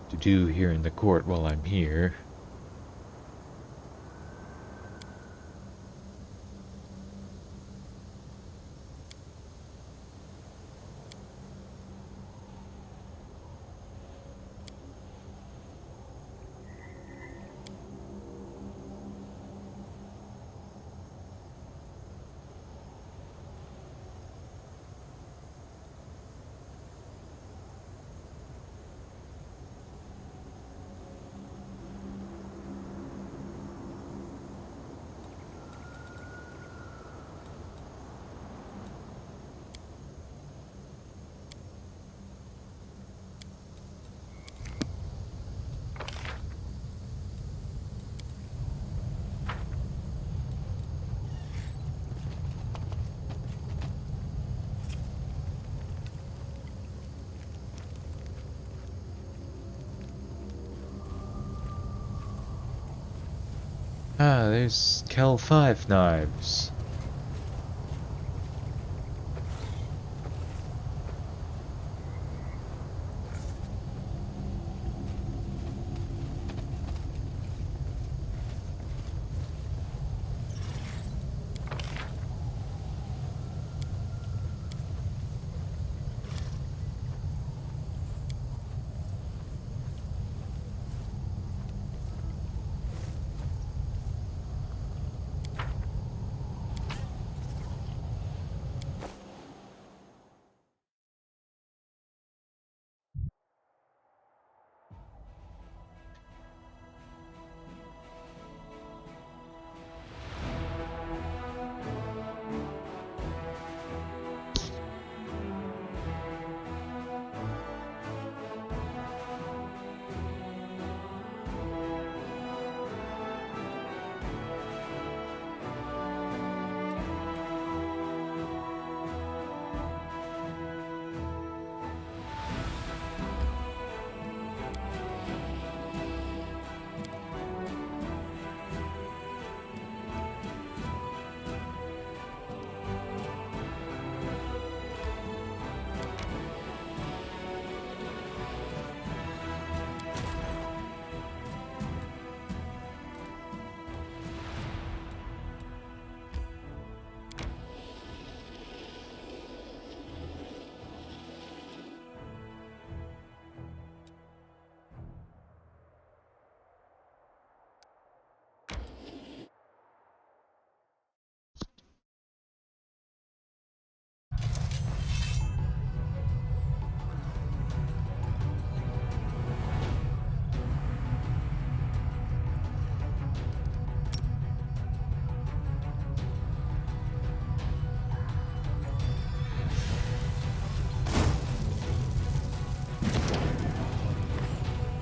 Speaker 1: to do here in the court while I'm here. Ah, there's Cal 5 knives.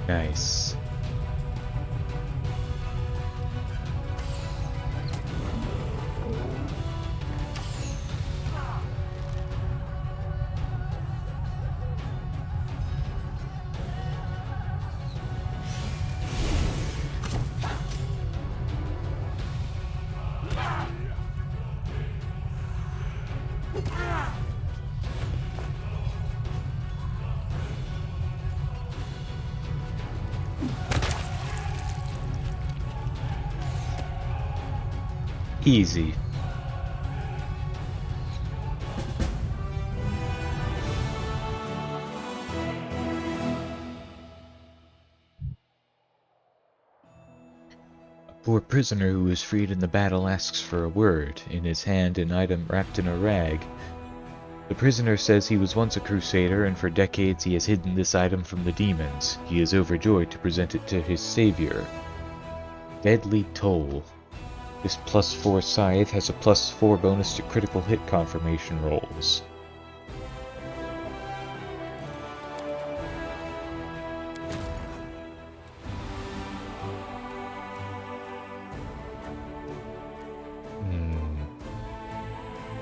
Speaker 1: Nice. Easy. A poor prisoner who was freed in the battle asks for a word. In his hand, an item wrapped in a rag. The prisoner says he was once a crusader, and for decades he has hidden this item from the demons. He is overjoyed to present it to his savior. Deadly Toll. This +4 scythe has a +4 bonus to critical hit confirmation rolls.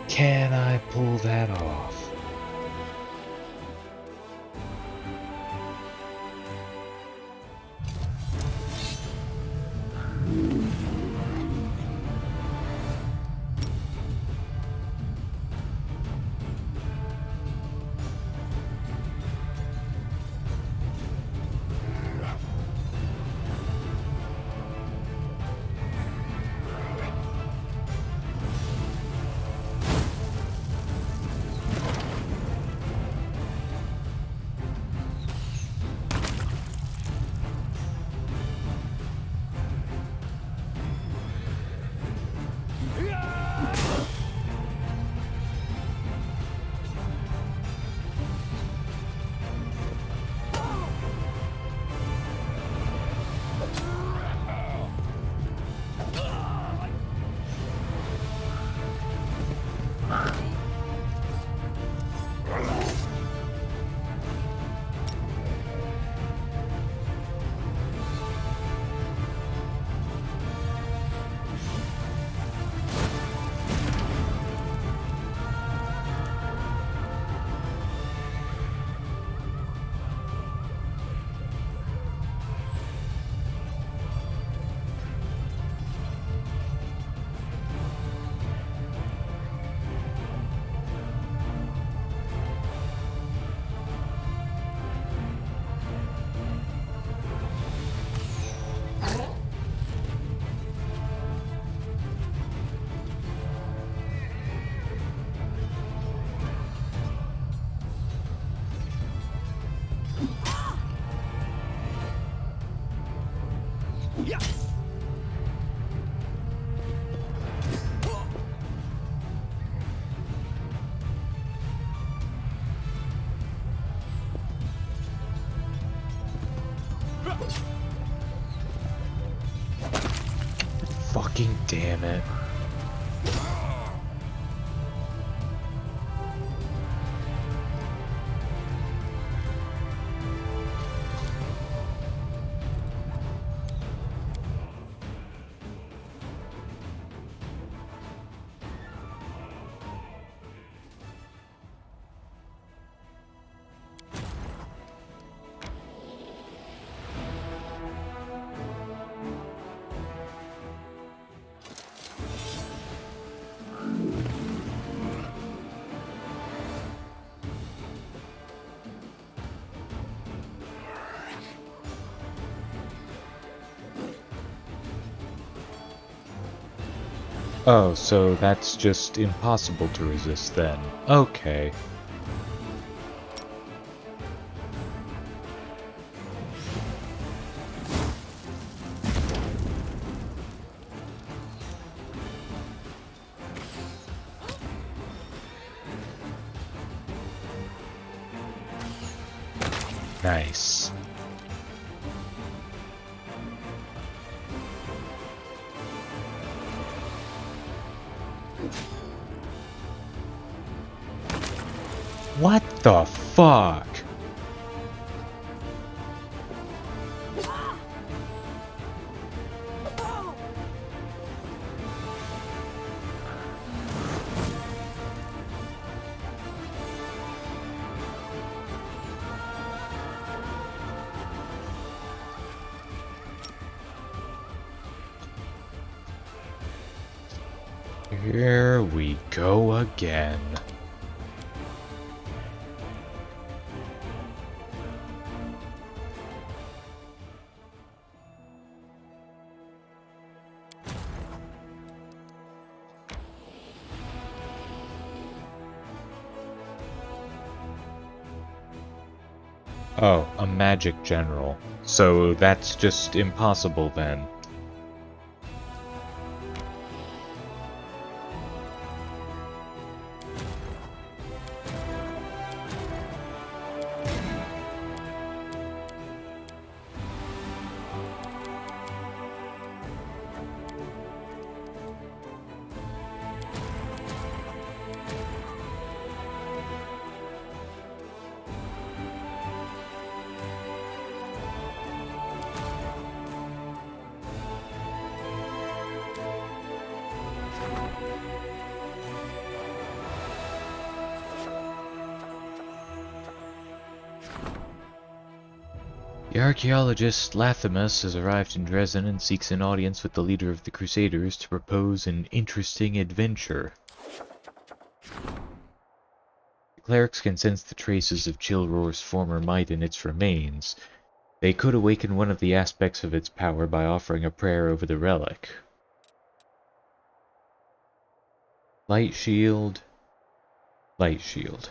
Speaker 1: Can I pull that off? Fucking damn it. Oh, so that's just impossible to resist then. Okay. Nice. What the fuck? Here we go again. Oh, a magic general. So that's just impossible then. The archaeologist Lathamus has arrived in Dresden and seeks an audience with the leader of the Crusaders to propose an interesting adventure. The clerics can sense the traces of Chilroar's former might in its remains. They could awaken one of the aspects of its power by offering a prayer over the relic. Light shield. Light shield.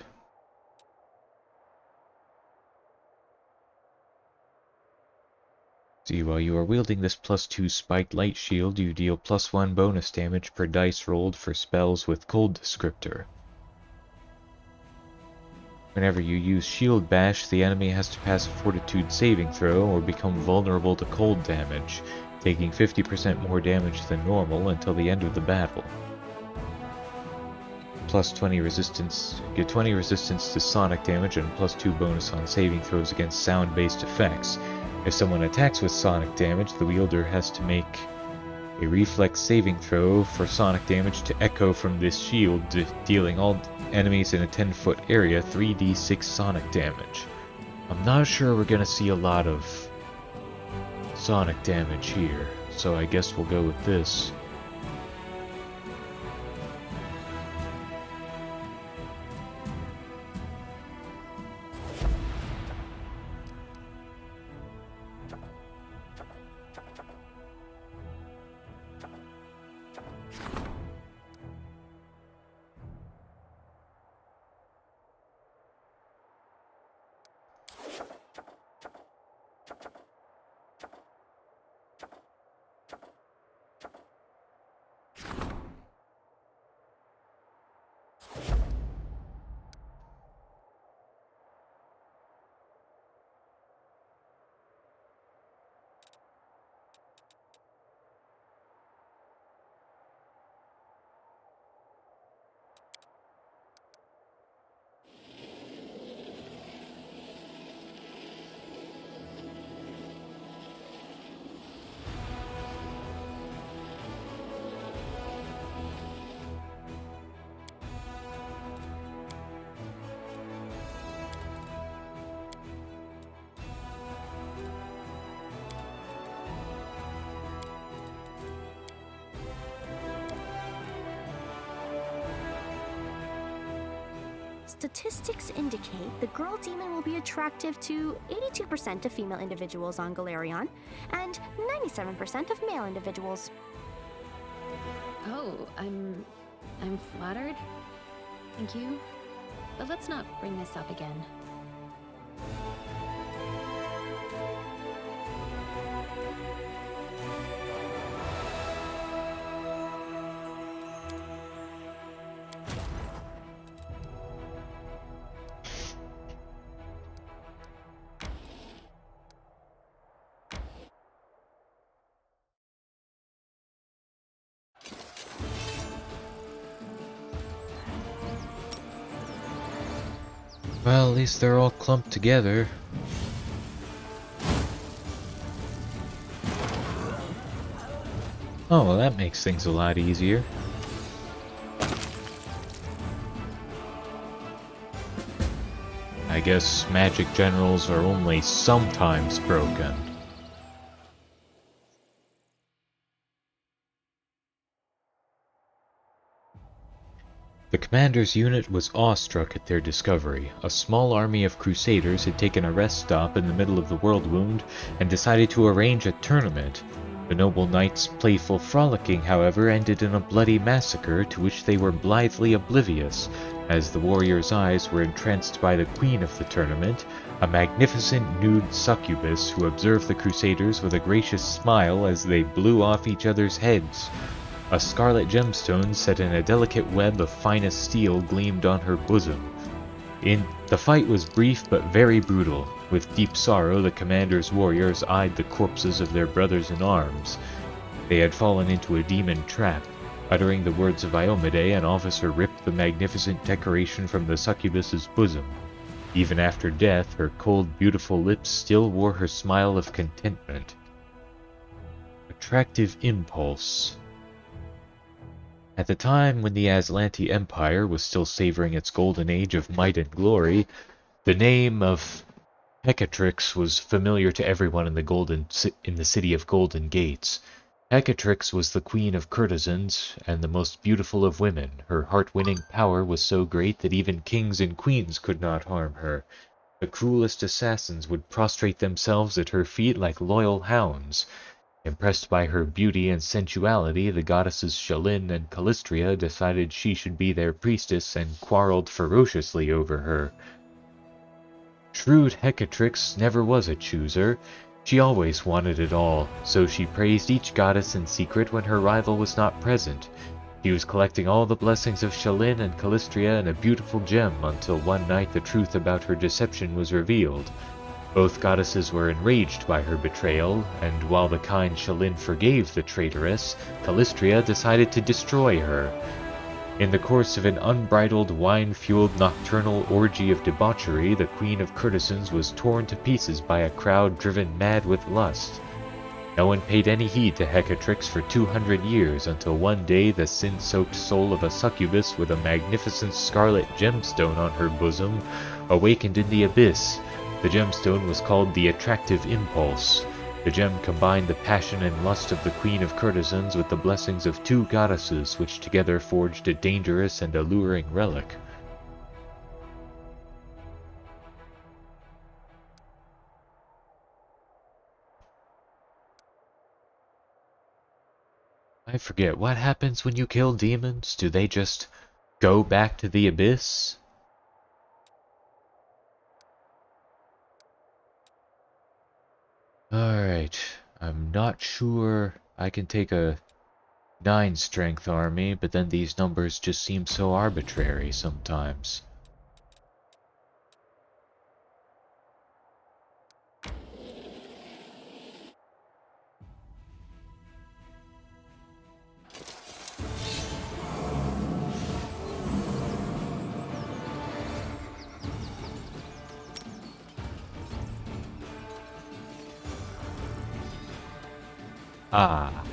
Speaker 1: See, while you are wielding this +2 spiked light shield, you deal +1 bonus damage per dice rolled for spells with cold descriptor. Whenever you use shield bash, the enemy has to pass a fortitude saving throw or become vulnerable to cold damage, taking 50% more damage than normal until the end of the battle. +20 resistance, get 20 resistance to sonic damage and +2 bonus on saving throws against sound-based effects. If someone attacks with sonic damage, the wielder has to make a reflex saving throw for sonic damage to echo from this shield, dealing all enemies in a 10-foot area 3d6 sonic damage. I'm not sure we're gonna see a lot of sonic damage here, so I guess we'll go with this.
Speaker 5: Statistics indicate the girl demon will be attractive to 82% of female individuals on Galarion and 97% of male individuals.
Speaker 6: Oh, I'm flattered. Thank you. But let's not bring this up again.
Speaker 1: Well, at least they're all clumped together. Oh, well, that makes things a lot easier. I guess magic generals are only sometimes broken. The commander's unit was awestruck at their discovery. A small army of crusaders had taken a rest stop in the middle of the world wound and decided to arrange a tournament. The noble knights' playful frolicking, however, ended in a bloody massacre to which they were blithely oblivious, as the warriors' eyes were entranced by the queen of the tournament, a magnificent nude succubus who observed the crusaders with a gracious smile as they blew off each other's heads. A scarlet gemstone set in a delicate web of finest steel gleamed on her bosom. The fight was brief but very brutal. With deep sorrow, the commander's warriors eyed the corpses of their brothers in arms. They had fallen into a demon trap. Uttering the words of Iomade, an officer ripped the magnificent decoration from the succubus's bosom. Even after death, her cold, beautiful lips still wore her smile of contentment. Attractive impulse. At the time when the Aslanti Empire was still savoring its golden age of might and glory, the name of Hecatrix was familiar to everyone in the city of Golden Gates. Hecatrix was the queen of courtesans and the most beautiful of women. Her heart-winning power was so great that even kings and queens could not harm her. The cruelest assassins would prostrate themselves at her feet like loyal hounds. Impressed by her beauty and sensuality, the goddesses Shalyn and Callistria decided she should be their priestess and quarreled ferociously over her. Shrewd Hecatrix never was a chooser. She always wanted it all, so she praised each goddess in secret when her rival was not present. She was collecting all the blessings of Shalyn and Callistria in a beautiful gem until one night the truth about her deception was revealed. Both goddesses were enraged by her betrayal, and while the kind Shalyn forgave the traitoress, Callistria decided to destroy her. In the course of an unbridled, wine-fueled nocturnal orgy of debauchery, the queen of courtesans was torn to pieces by a crowd driven mad with lust. No one paid any heed to Hecatrix for 200 years until one day the sin-soaked soul of a succubus with a magnificent scarlet gemstone on her bosom awakened in the abyss. The gemstone was called the Attractive Impulse. The gem combined the passion and lust of the queen of courtesans with the blessings of two goddesses, which together forged a dangerous and alluring relic. I forget, what happens when you kill demons? Do they just go back to the abyss? Alright, I'm not sure I can take a 9 strength army, but then these numbers just seem so arbitrary sometimes. Ah.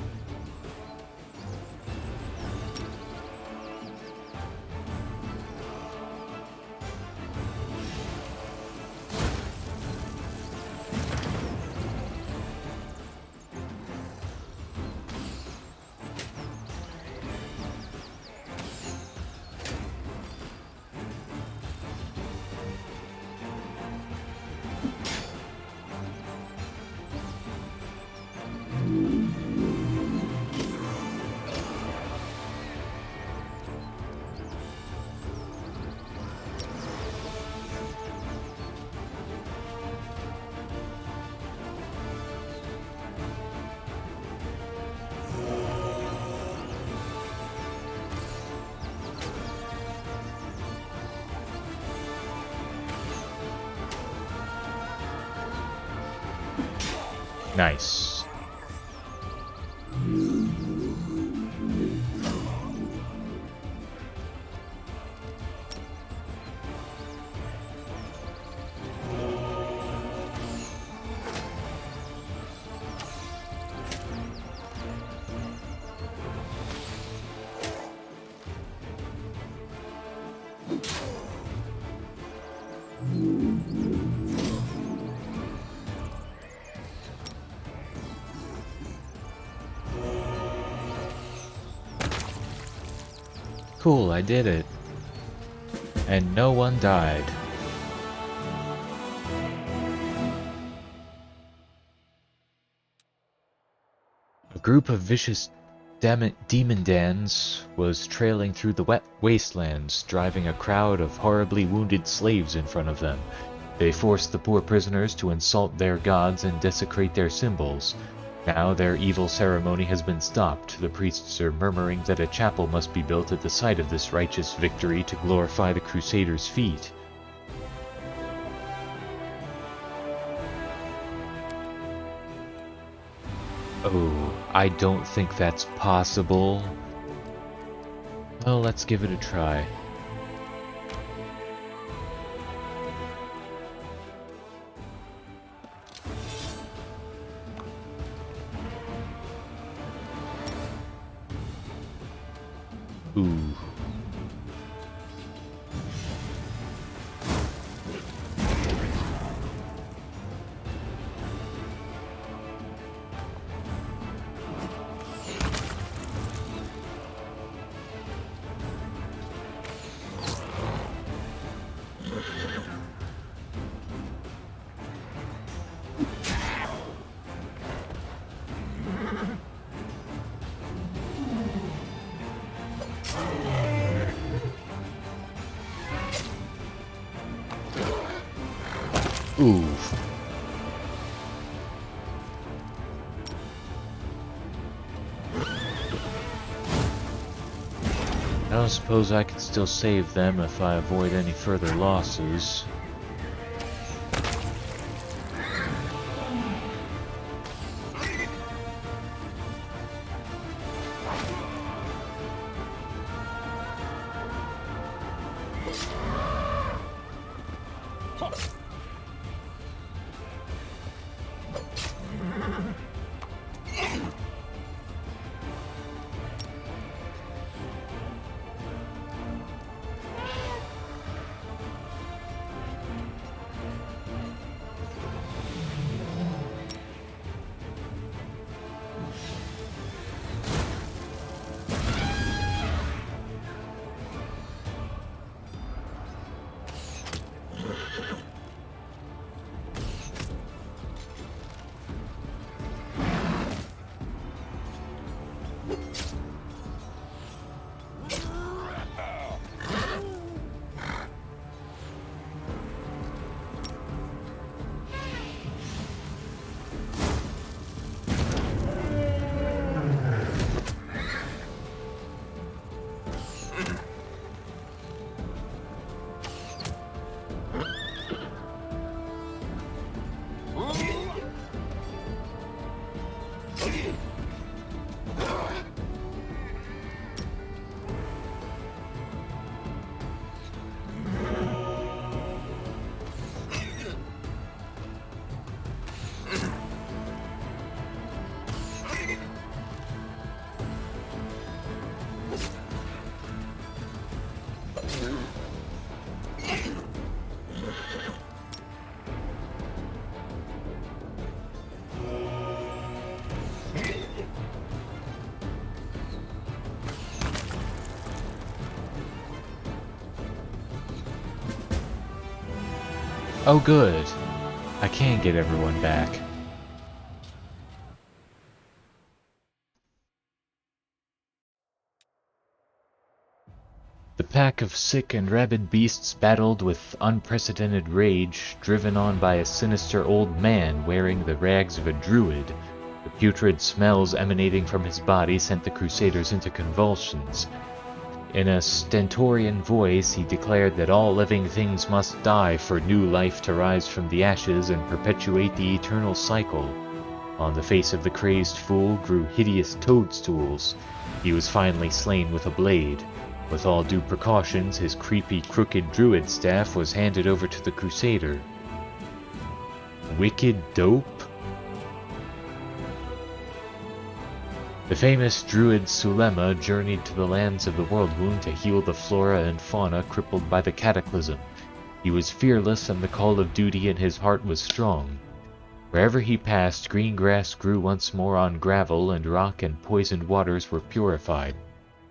Speaker 1: Nice. Cool, I did it. And no one died. A group of vicious demon dans was trailing through the wet wastelands, driving a crowd of horribly wounded slaves in front of them. They forced the poor prisoners to insult their gods and desecrate their symbols. Now their evil ceremony has been stopped. The priests are murmuring that a chapel must be built at the site of this righteous victory to glorify the Crusaders' feat. Oh, I don't think that's possible. Well, let's give it a try. Ooh. Oof. I don't suppose I can still save them if I avoid any further losses. Oh good. I can get everyone back. The pack of sick and rabid beasts battled with unprecedented rage, driven on by a sinister old man wearing the rags of a druid. The putrid smells emanating from his body sent the Crusaders into convulsions. In a stentorian voice, he declared that all living things must die for new life to rise from the ashes and perpetuate the eternal cycle. On the face of the crazed fool grew hideous toadstools. He was finally slain with a blade. With all due precautions, his creepy, crooked druid staff was handed over to the Crusader. Wicked dope? The famous druid Sulema journeyed to the lands of the Worldwound to heal the flora and fauna crippled by the cataclysm. He was fearless and the call of duty in his heart was strong. Wherever he passed, green grass grew once more on gravel and rock and poisoned waters were purified.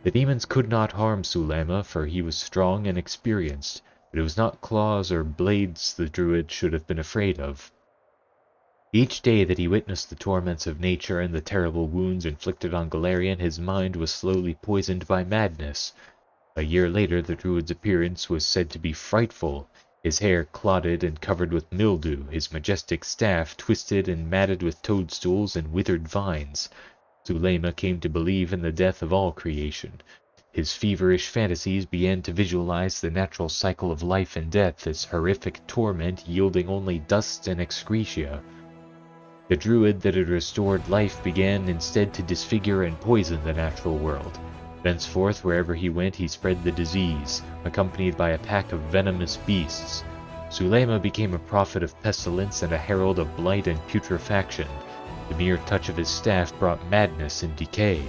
Speaker 1: The demons could not harm Sulema, for he was strong and experienced, but it was not claws or blades the druid should have been afraid of. Each day that he witnessed the torments of nature and the terrible wounds inflicted on Golarion, his mind was slowly poisoned by madness. A year later, the druid's appearance was said to be frightful, his hair clotted and covered with mildew, his majestic staff twisted and matted with toadstools and withered vines. Sulema came to believe in the death of all creation. His feverish fantasies began to visualize the natural cycle of life and death, its horrific torment yielding only dust and excretia. The druid that had restored life began instead to disfigure and poison the natural world. Thenceforth, wherever he went, he spread the disease, accompanied by a pack of venomous beasts. Sulema became a prophet of pestilence and a herald of blight and putrefaction. The mere touch of his staff brought madness and decay.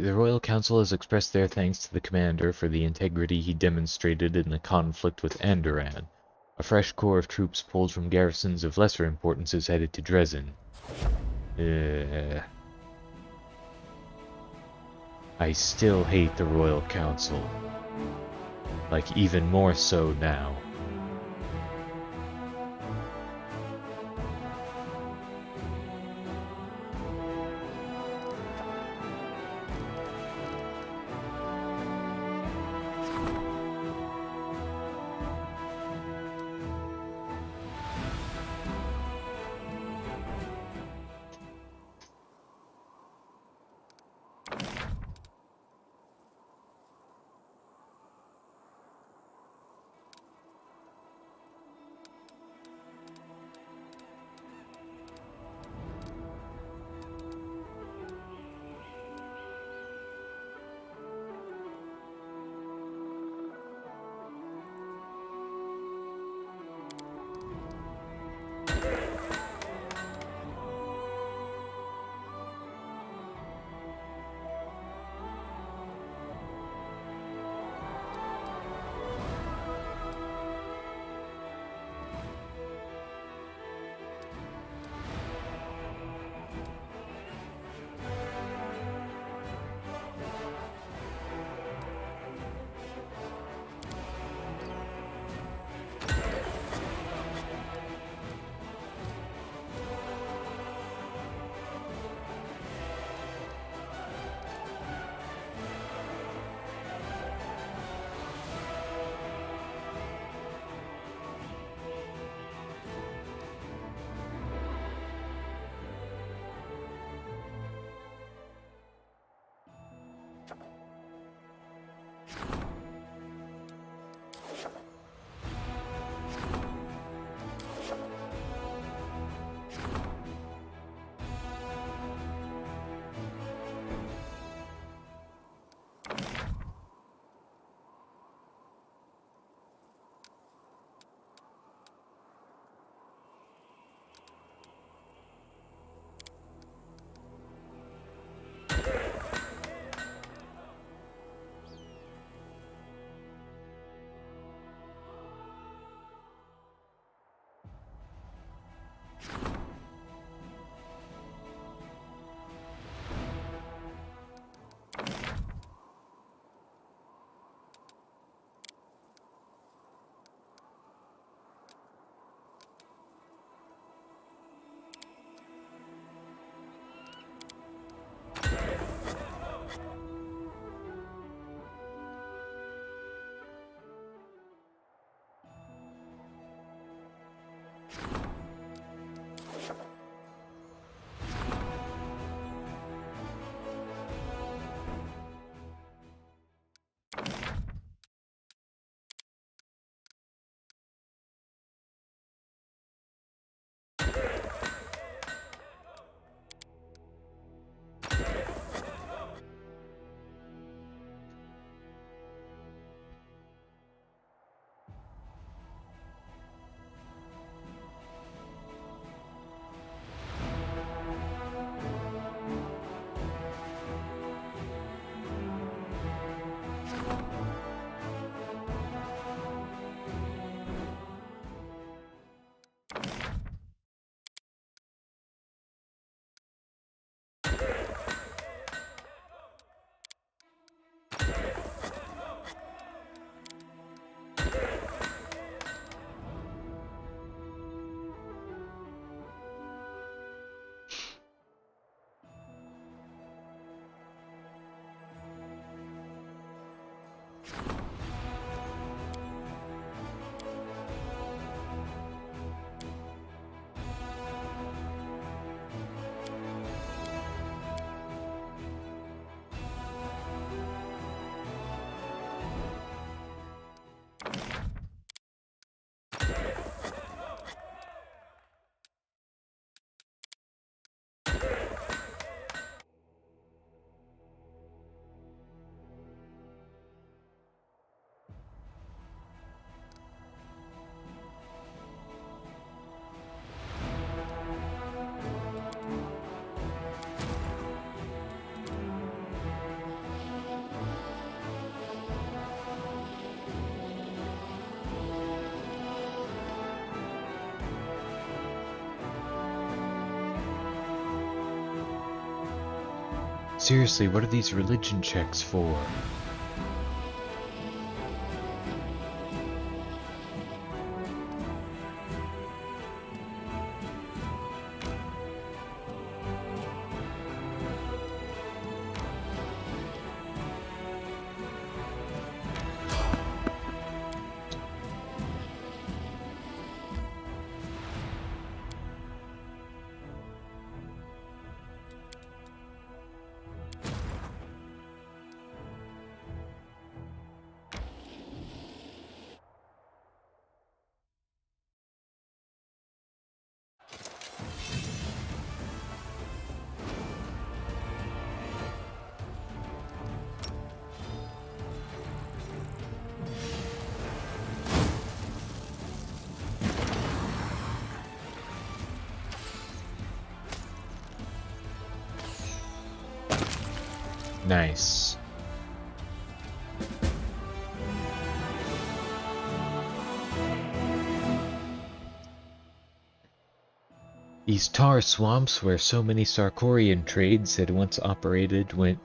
Speaker 1: The Royal Council has expressed their thanks to the commander for the integrity he demonstrated in the conflict with Anderan. A fresh corps of troops pulled from garrisons of lesser importance is headed to Dresden. I still hate the Royal Council. Like, even more so now. Seriously, what are these religion checks for? Nice. These tar swamps where so many Sarkorian trades had once operated were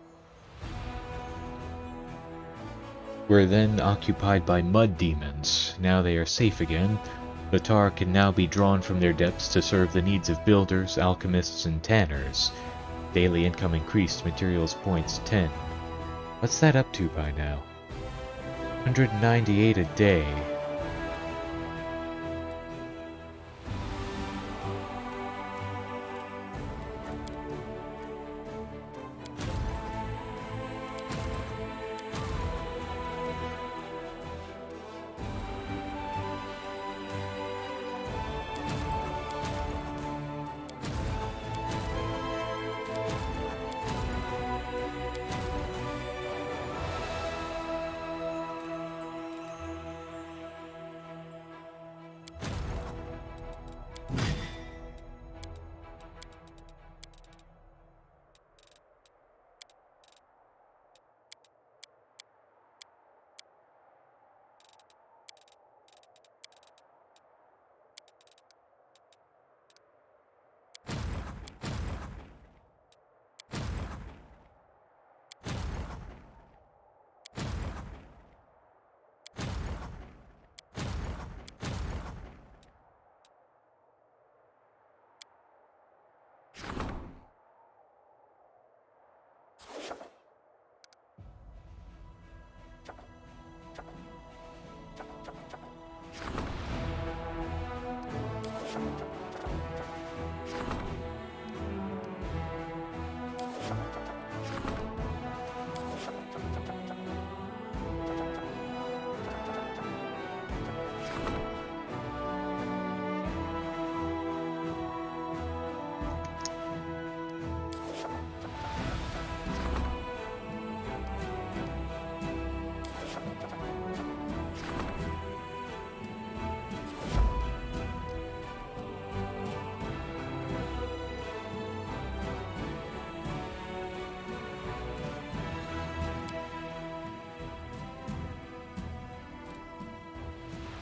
Speaker 1: then occupied by mud demons. Now they are safe again. The tar can now be drawn from their depths to serve the needs of builders, alchemists, and tanners. Daily income increased, materials points 10. What's that up to by now? 198 a day.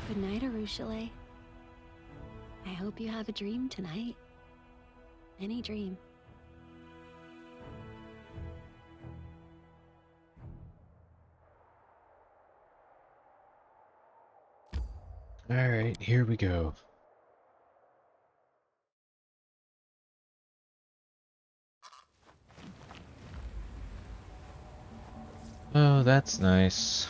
Speaker 6: Good night, Arushale. I hope you have a dream tonight. Any dream.
Speaker 1: Alright, here we go. Oh, that's nice.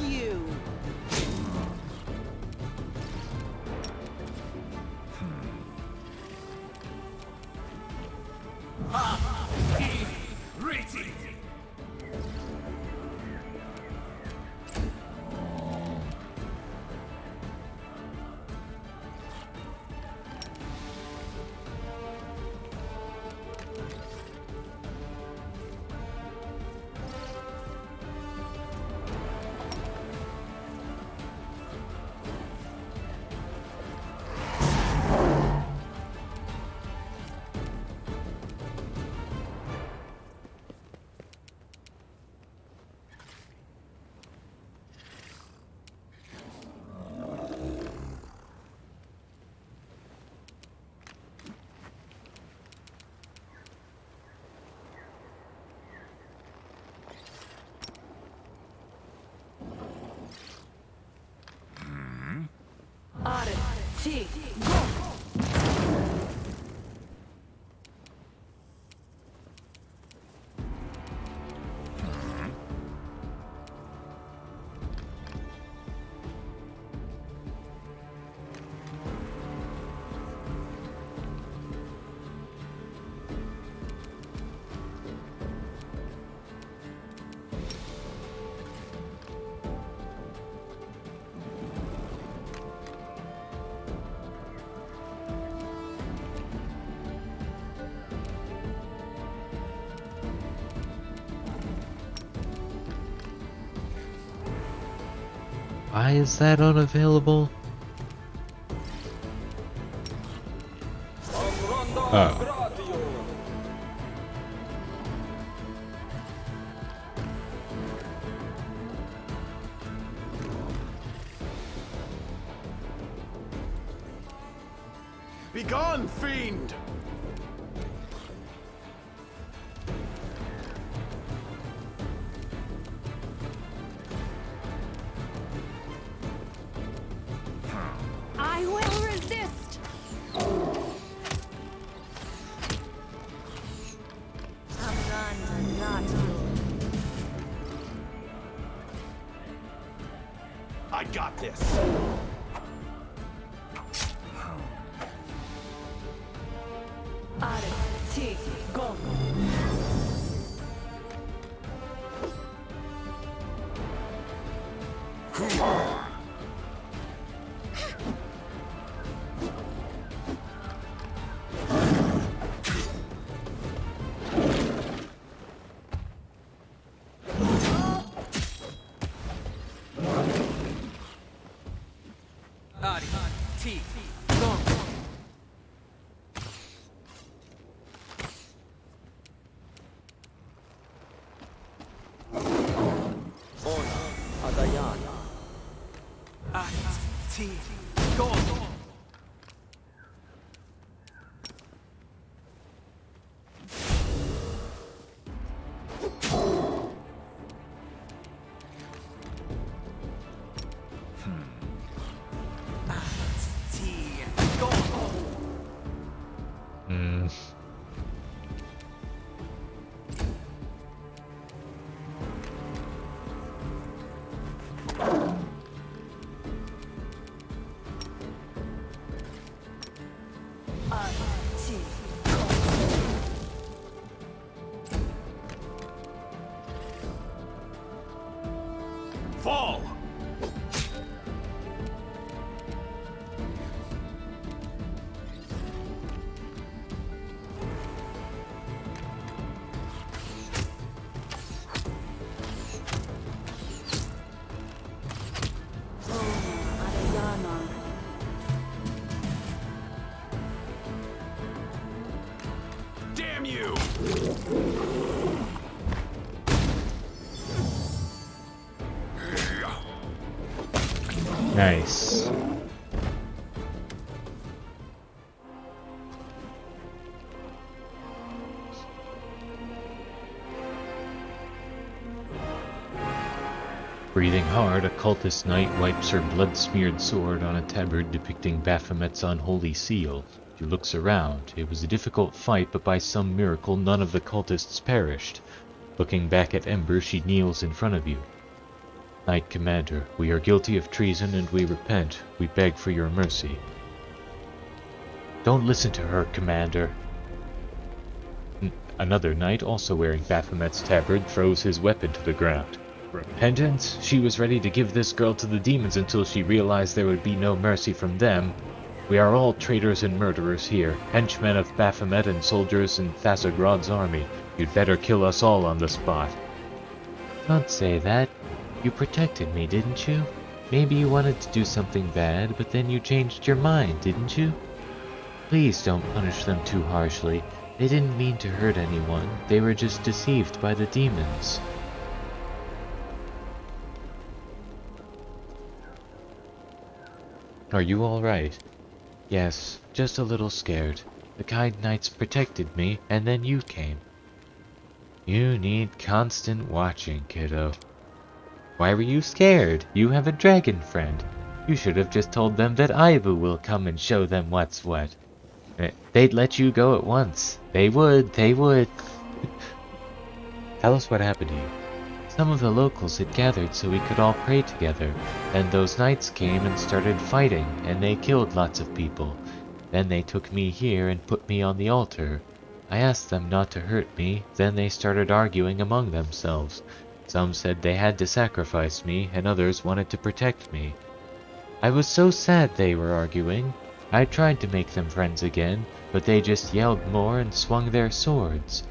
Speaker 7: you! T.
Speaker 1: Why is that unavailable? Oh.
Speaker 3: Begone, fiend!
Speaker 7: I will resist! I'm not
Speaker 3: I got this.
Speaker 7: T. Go.
Speaker 8: T.
Speaker 7: Go.
Speaker 8: T. Go.
Speaker 3: Fall! Damn you!
Speaker 1: Nice. Breathing hard, a cultist knight wipes her blood-smeared sword on a tabard depicting Baphomet's unholy seal. She looks around. It was a difficult fight, but by some miracle none of the cultists perished. Looking back at Ember, she kneels in front of you. Knight Commander, we are guilty of treason and we repent. We beg for your mercy. Don't listen to her, Commander. Another knight, also wearing Baphomet's tabard, throws his weapon to the ground. Repentance? She was ready to give this girl to the demons until she realized there would be no mercy from them. We are all traitors and murderers here, henchmen of Baphomet and soldiers in Thasagrod's army. You'd better kill us all on the spot. Don't say that. You protected me, didn't you? Maybe you wanted to do something bad, but then you changed your mind, didn't you? Please don't punish them too harshly. They didn't mean to hurt anyone. They were just deceived by the demons. Are you all right? Yes, just a little scared. The kind knights protected me, and then you came. You need constant watching, kiddo. Why were you scared? You have a dragon friend. You should have just told them that Ivu will come and show them what's what. They'd let you go at once. They would. Tell us what happened to you. Some of the locals had gathered so we could all pray together. Then those knights came and started fighting, and they killed lots of people. Then they took me here and put me on the altar. I asked them not to hurt me, then they started arguing among themselves. Some said they had to sacrifice me, and others wanted to protect me. I was so sad they were arguing. I tried to make them friends again, but they just yelled more and swung their swords.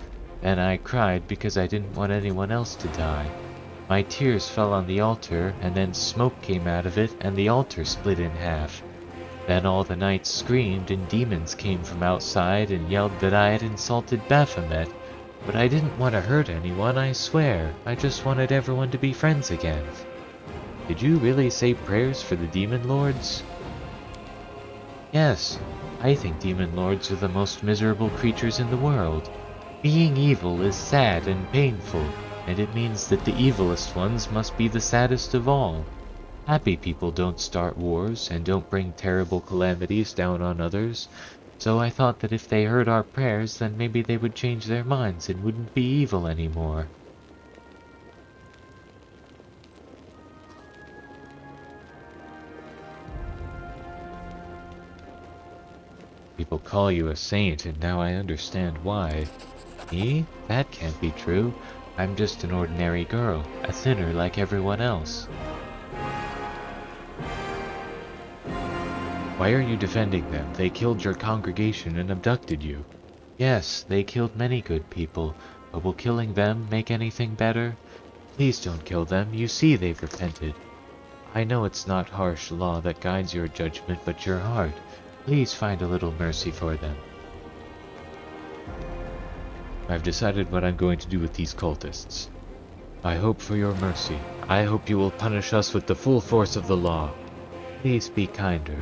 Speaker 1: Then I cried because I didn't want anyone else to die. My tears fell on the altar, and then smoke came out of it, and the altar split in half. Then all the knights screamed, and demons came from outside and yelled that I had insulted Baphomet. But I didn't want to hurt anyone, I swear. I just wanted everyone to be friends again. Did you really say prayers for the demon lords? Yes, I think demon lords are the most miserable creatures in the world. Being evil is sad and painful, and it means that the evilest ones must be the saddest of all. Happy people don't start wars and don't bring terrible calamities down on others, so I thought that if they heard our prayers, then maybe they would change their minds and wouldn't be evil anymore. People call you a saint, and now I understand why. Me? That can't be true. I'm just an ordinary girl, a sinner like everyone else. Why are you defending them? They killed your congregation and abducted you. Yes, they killed many good people, but will killing them make anything better? Please don't kill them. You see they've repented. I know it's not harsh law that guides your judgment, but your heart. Please find a little mercy for them. I've decided what I'm going to do with these cultists. I hope for your mercy. I hope you will punish us with the full force of the law. Please be kinder.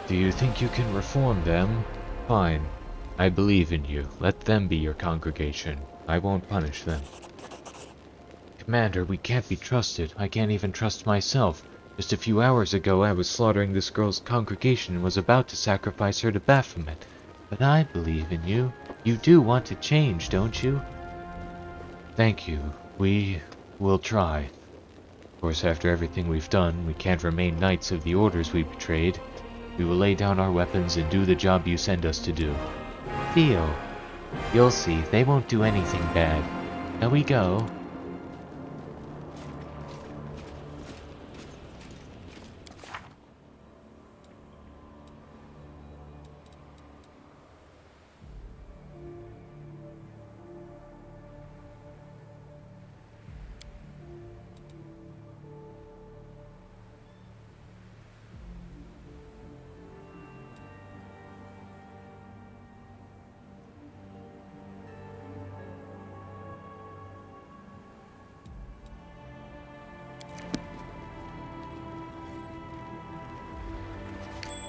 Speaker 1: Do you think you can reform them? Fine. I believe in you. Let them be your congregation. I won't punish them. Commander, we can't be trusted. I can't even trust myself. Just a few hours ago I was slaughtering this girl's congregation and was about to sacrifice her to Baphomet. But I believe in you. You do want to change, don't you? Thank you. We will try. Of course, after everything we've done, we can't remain knights of the orders we betrayed. We will lay down our weapons and do the job you send us to do. Deal. You'll see, they won't do anything bad. Now we go.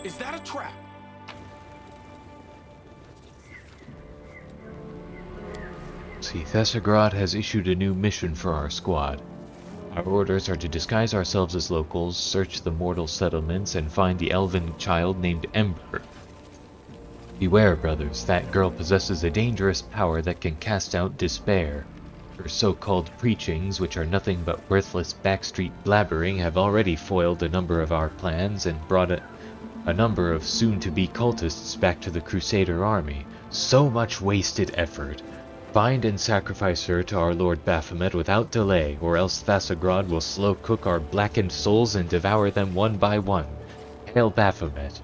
Speaker 4: Is that a trap?
Speaker 1: Excellency, Thessagrad has issued a new mission for our squad. Our orders are to disguise ourselves as locals, search the mortal settlements, and find the elven child named Ember. Beware, brothers, that girl possesses a dangerous power that can cast out despair. Her so-called preachings, which are nothing but worthless backstreet blabbering, have already foiled a number of our plans and brought a number of soon-to-be cultists back to the Crusader army. So much wasted effort. Find and sacrifice her to our Lord Baphomet without delay, or else Thessagrad will slow cook our blackened souls and devour them one by one. Hail Baphomet.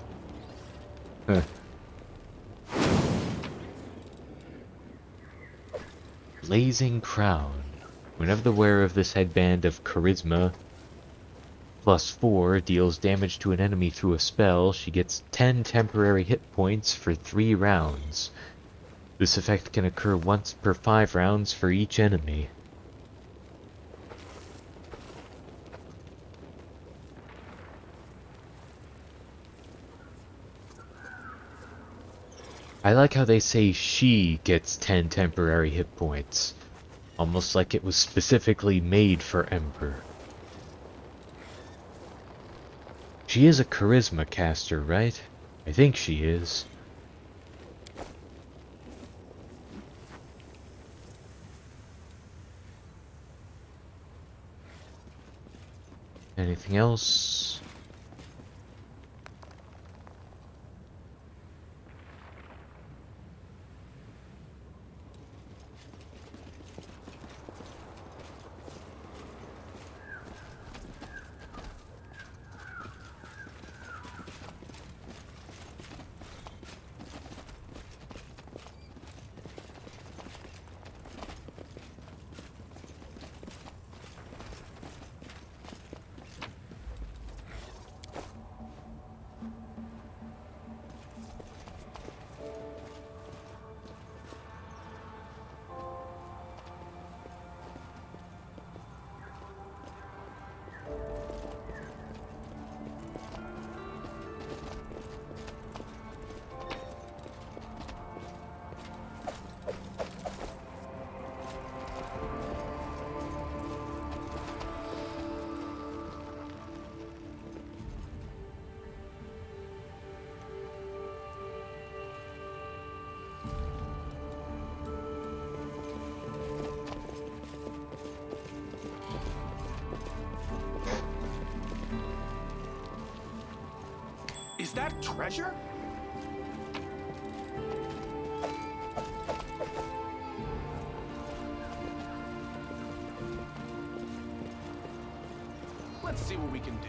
Speaker 1: Blazing Crown. Whenever the wearer of this headband of Charisma +4 deals damage to an enemy through a spell, she gets 10 temporary hit points for 3 rounds. This effect can occur once per 5 rounds for each enemy. I like how they say she gets 10 temporary hit points. Almost like it was specifically made for Ember. She is a charisma caster, right? I think she is. Anything else?
Speaker 4: Is that treasure? Let's see what we can do.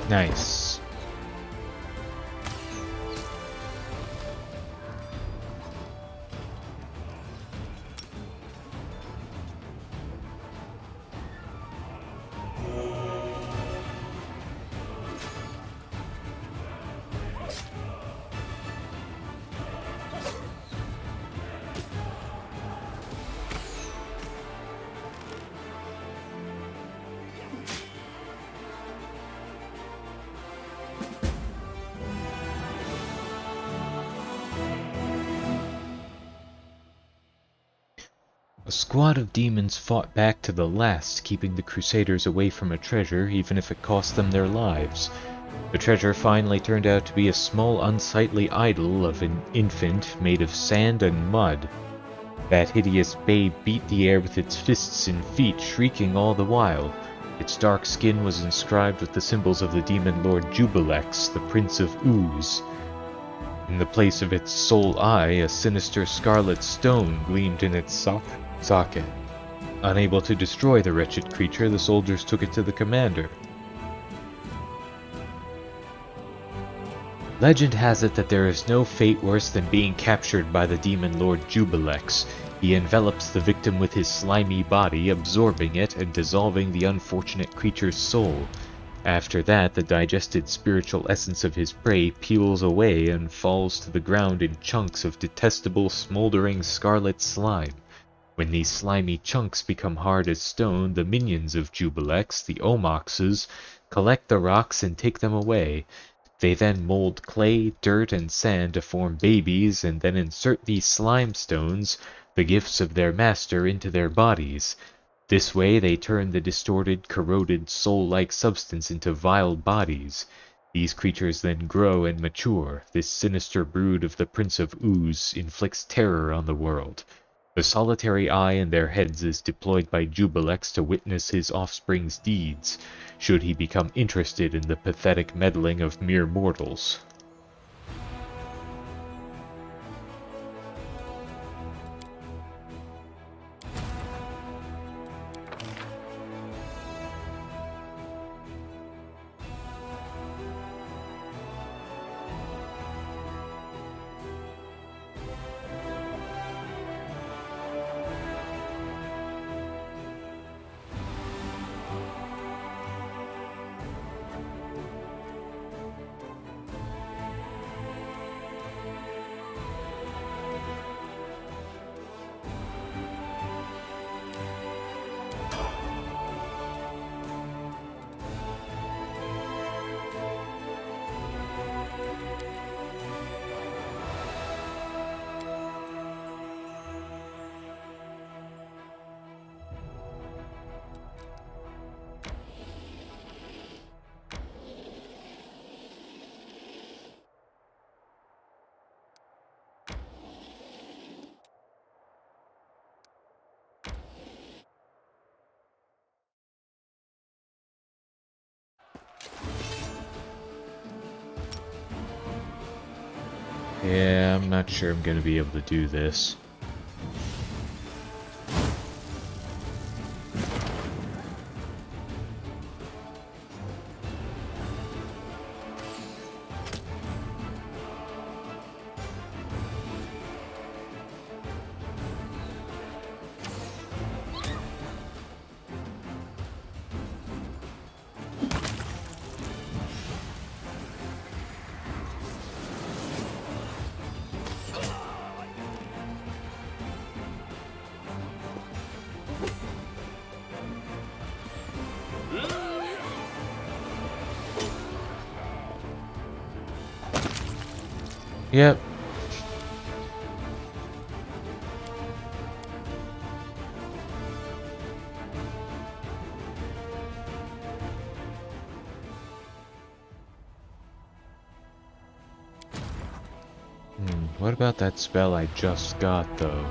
Speaker 1: Nice. A squad of demons fought back to the last, keeping the Crusaders away from a treasure, even if it cost them their lives. The treasure finally turned out to be a small unsightly idol of an infant made of sand and mud. That hideous babe beat the air with its fists and feet, shrieking all the while. Its dark skin was inscribed with the symbols of the demon lord Jubilex, the Prince of Ooze. In the place of its sole eye, a sinister scarlet stone gleamed in its socket. Unable to destroy the wretched creature, the soldiers took it to the commander. Legend has it that there is no fate worse than being captured by the demon lord Jubilex. He envelops the victim with his slimy body, absorbing it and dissolving the unfortunate creature's soul. After that, the digested spiritual essence of his prey peels away and falls to the ground in chunks of detestable, smoldering scarlet slime. When these slimy chunks become hard as stone, the minions of Jubilex, the Omoxes, collect the rocks and take them away. They then mold clay, dirt, and sand to form babies, and then insert these slime stones, the gifts of their master, into their bodies. This way they turn the distorted, corroded, soul-like substance into vile bodies. These creatures then grow and mature. This sinister brood of the Prince of Ooze inflicts terror on the world. The solitary eye in their heads is deployed by Jubilex to witness his offspring's deeds, should he become interested in the pathetic meddling of mere mortals. Yeah, I'm not sure I'm gonna be able to do this. Yep. What about that spell I just got, though?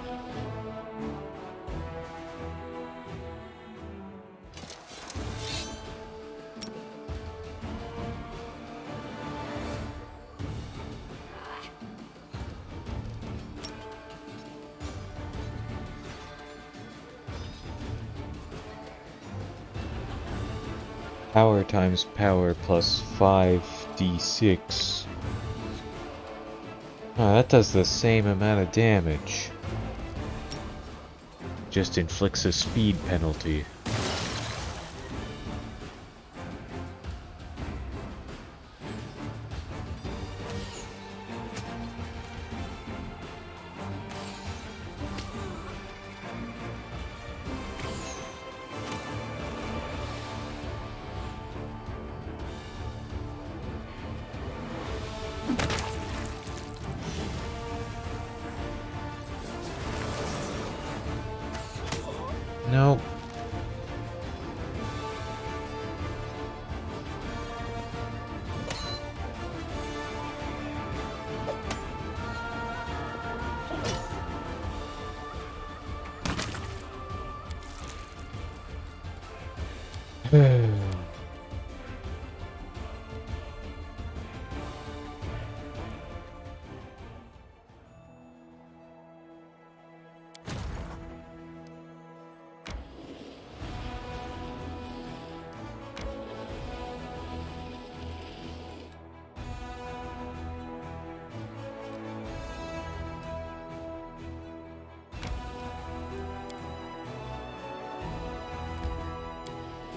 Speaker 1: Power times power plus 5d6. Oh, that does the same amount of damage. Just inflicts a speed penalty. Nope.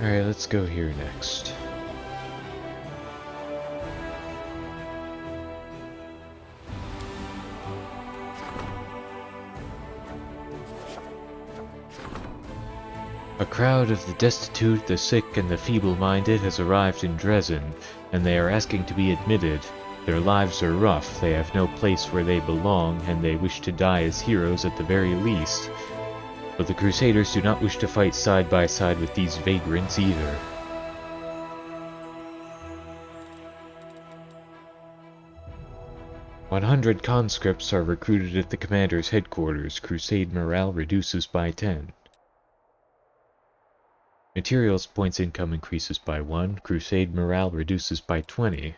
Speaker 1: Alright, let's go here next. A crowd of the destitute, the sick, and the feeble-minded has arrived in Dresden, and they are asking to be admitted. Their lives are rough, they have no place where they belong, and they wish to die as heroes at the very least. But the Crusaders do not wish to fight side by side with these vagrants either. "100 conscripts are recruited at the commander's headquarters. Crusade morale reduces by 10. Materials points income increases by 1. Crusade morale reduces by 20.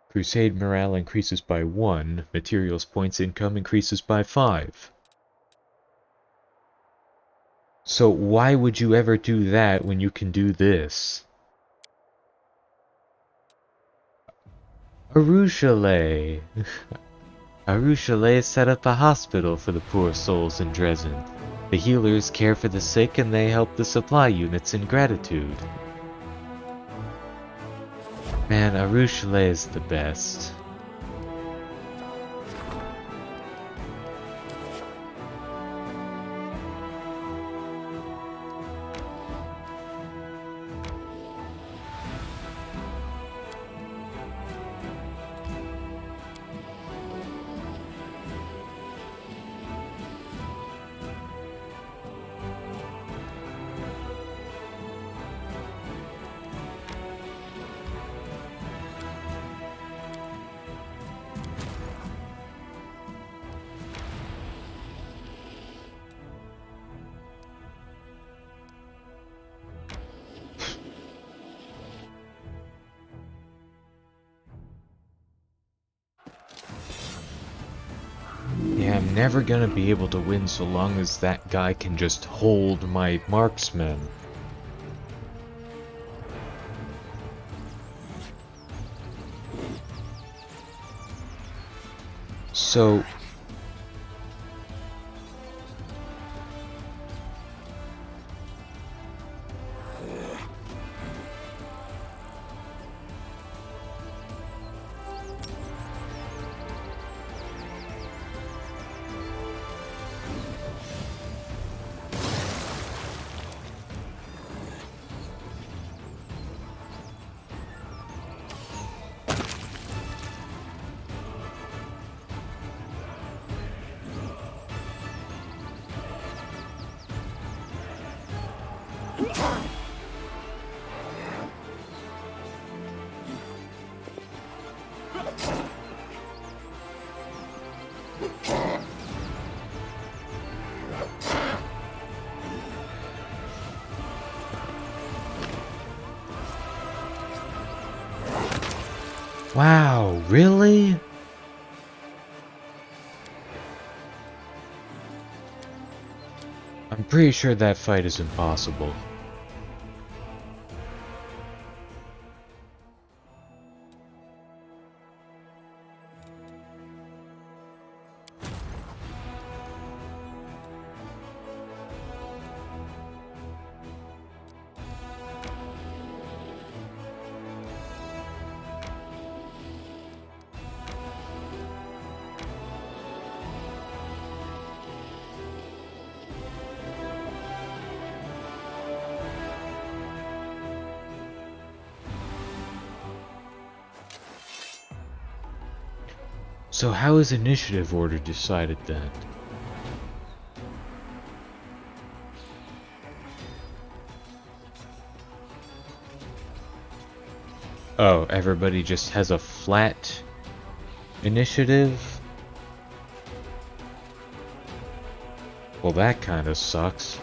Speaker 1: Crusade morale increases by 1. Materials points income increases by 5. So why would you ever do that when you can do this? Arushale! Arushale set up a hospital for the poor souls in Dresden. The healers care for the sick and they help the supply units in gratitude. Man, Arushale is the best. Yeah, I'm never gonna be able to win so long as that guy can just hold my marksman. So... Wow, really? pretty sure that fight is impossible. So how is initiative order decided then? Oh, everybody just has a flat initiative? Well, that kind of sucks.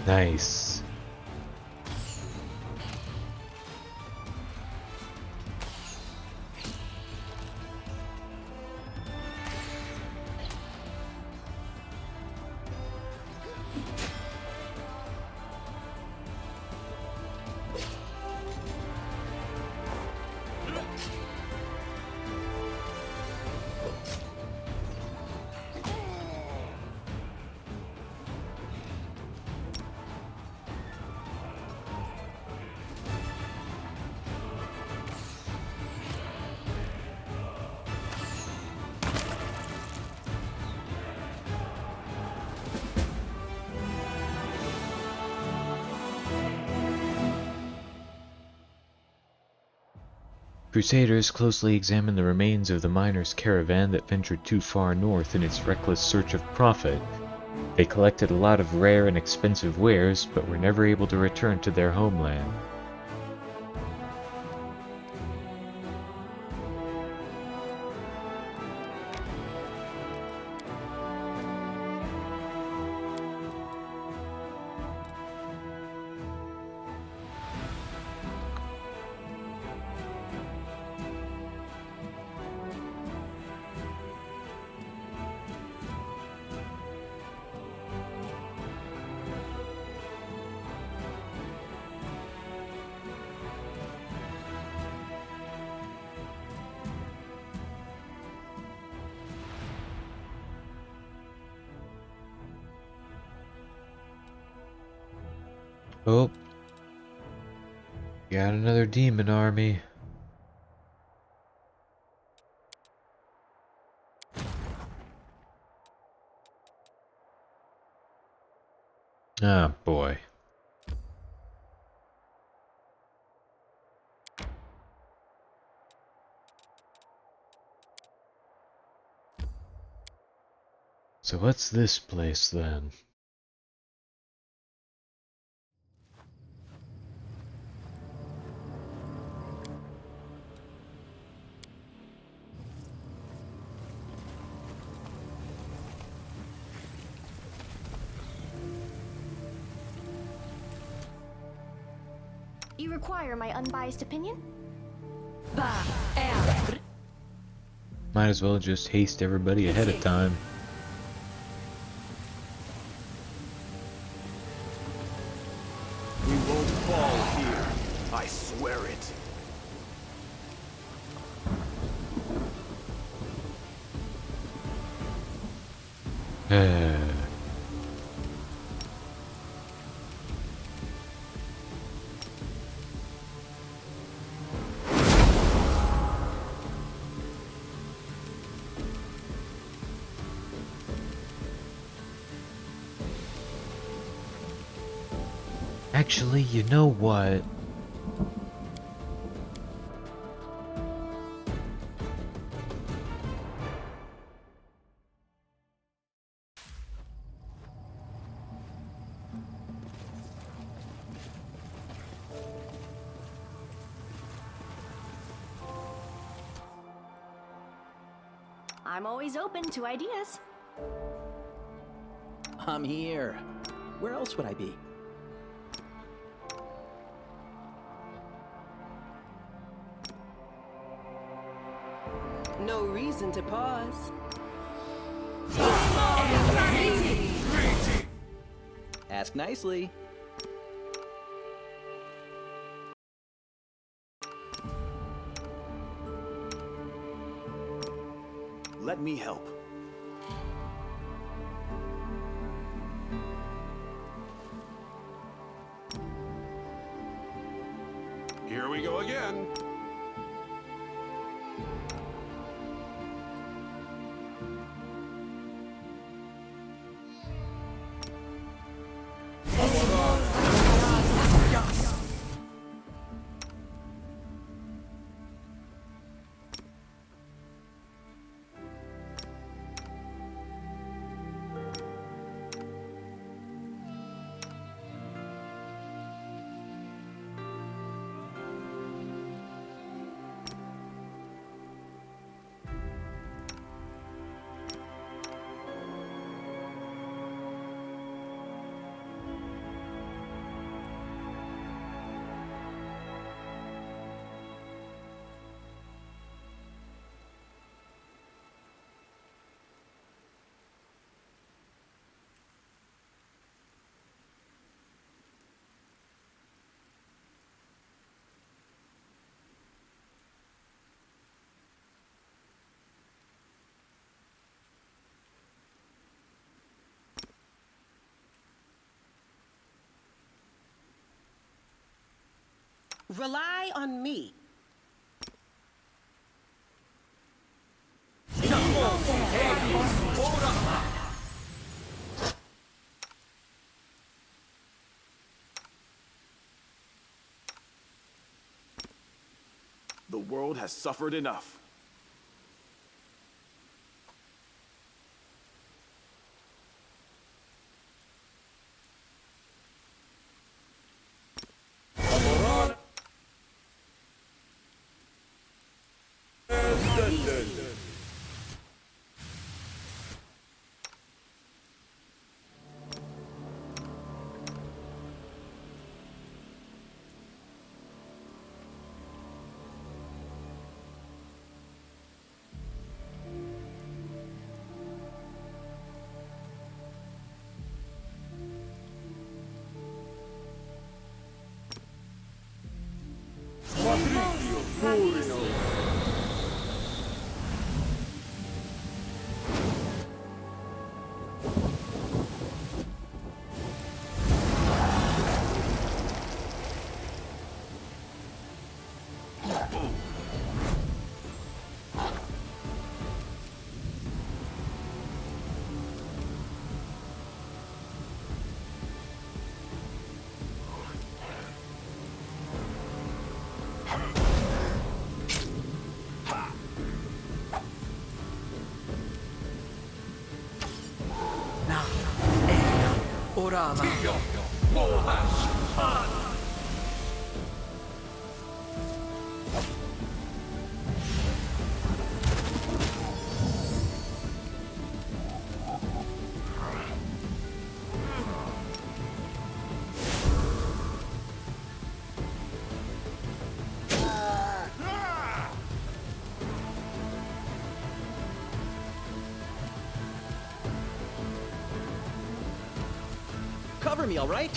Speaker 1: Nice. Crusaders closely examined the remains of the miners' caravan that ventured too far north in its reckless search of profit. They collected a lot of rare and expensive wares, but were never able to return to their homeland. Oh, got another demon army. Ah, boy. So what's this place then?
Speaker 5: You require my unbiased opinion?
Speaker 1: Might as well just haste everybody ahead of time.
Speaker 4: We won't fall here. I swear it.
Speaker 1: Actually, you know what?
Speaker 5: I'm always open to ideas.
Speaker 9: I'm here. Where else would I be?
Speaker 7: No reason to pause.
Speaker 9: Ask nicely.
Speaker 4: Let me help. Here we go again.
Speaker 7: Rely on me.
Speaker 4: The world has suffered enough.
Speaker 8: Orava.
Speaker 9: cover me, all right?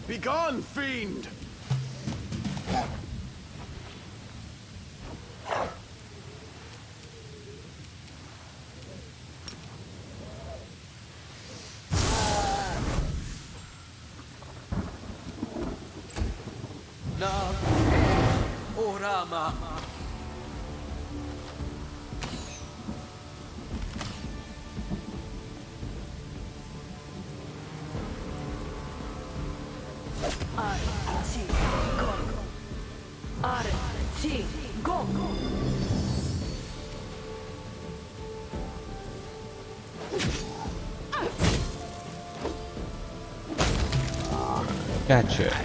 Speaker 4: Begone, fiend!
Speaker 8: Nav Orama. Arti Gong. Arti Gong.
Speaker 1: Gotcha.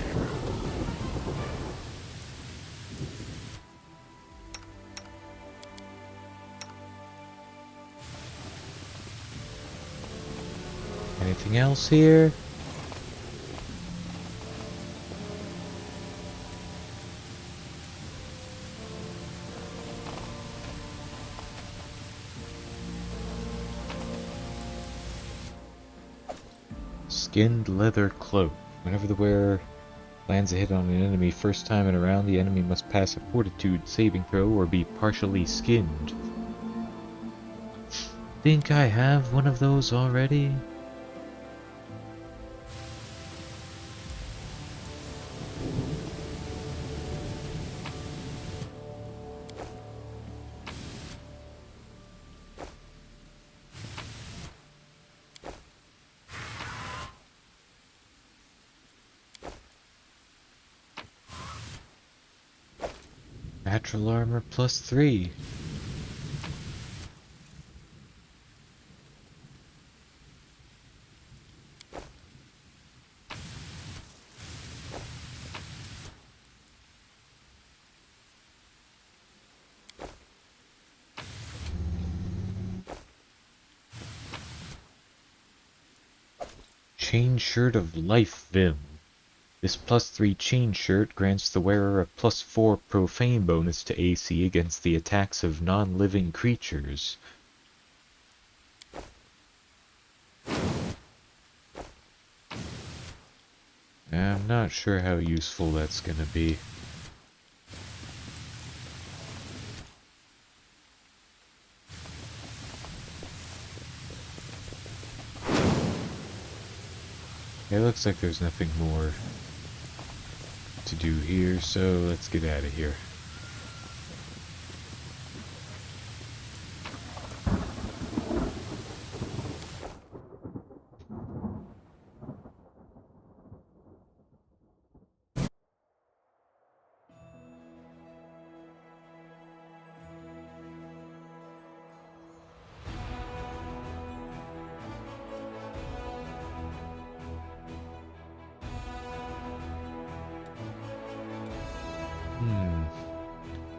Speaker 1: Anything else here? Skinned leather cloak. Whenever the wearer lands a hit on an enemy first time in a round, the enemy must pass a fortitude saving throw or be partially skinned. Think I have one of those already? Natural armor +3. Chain shirt of life vim. This +3 chain shirt grants the wearer a +4 profane bonus to AC against the attacks of non-living creatures. I'm not sure how useful that's gonna be. It looks like there's nothing more to do here, so let's get out of here.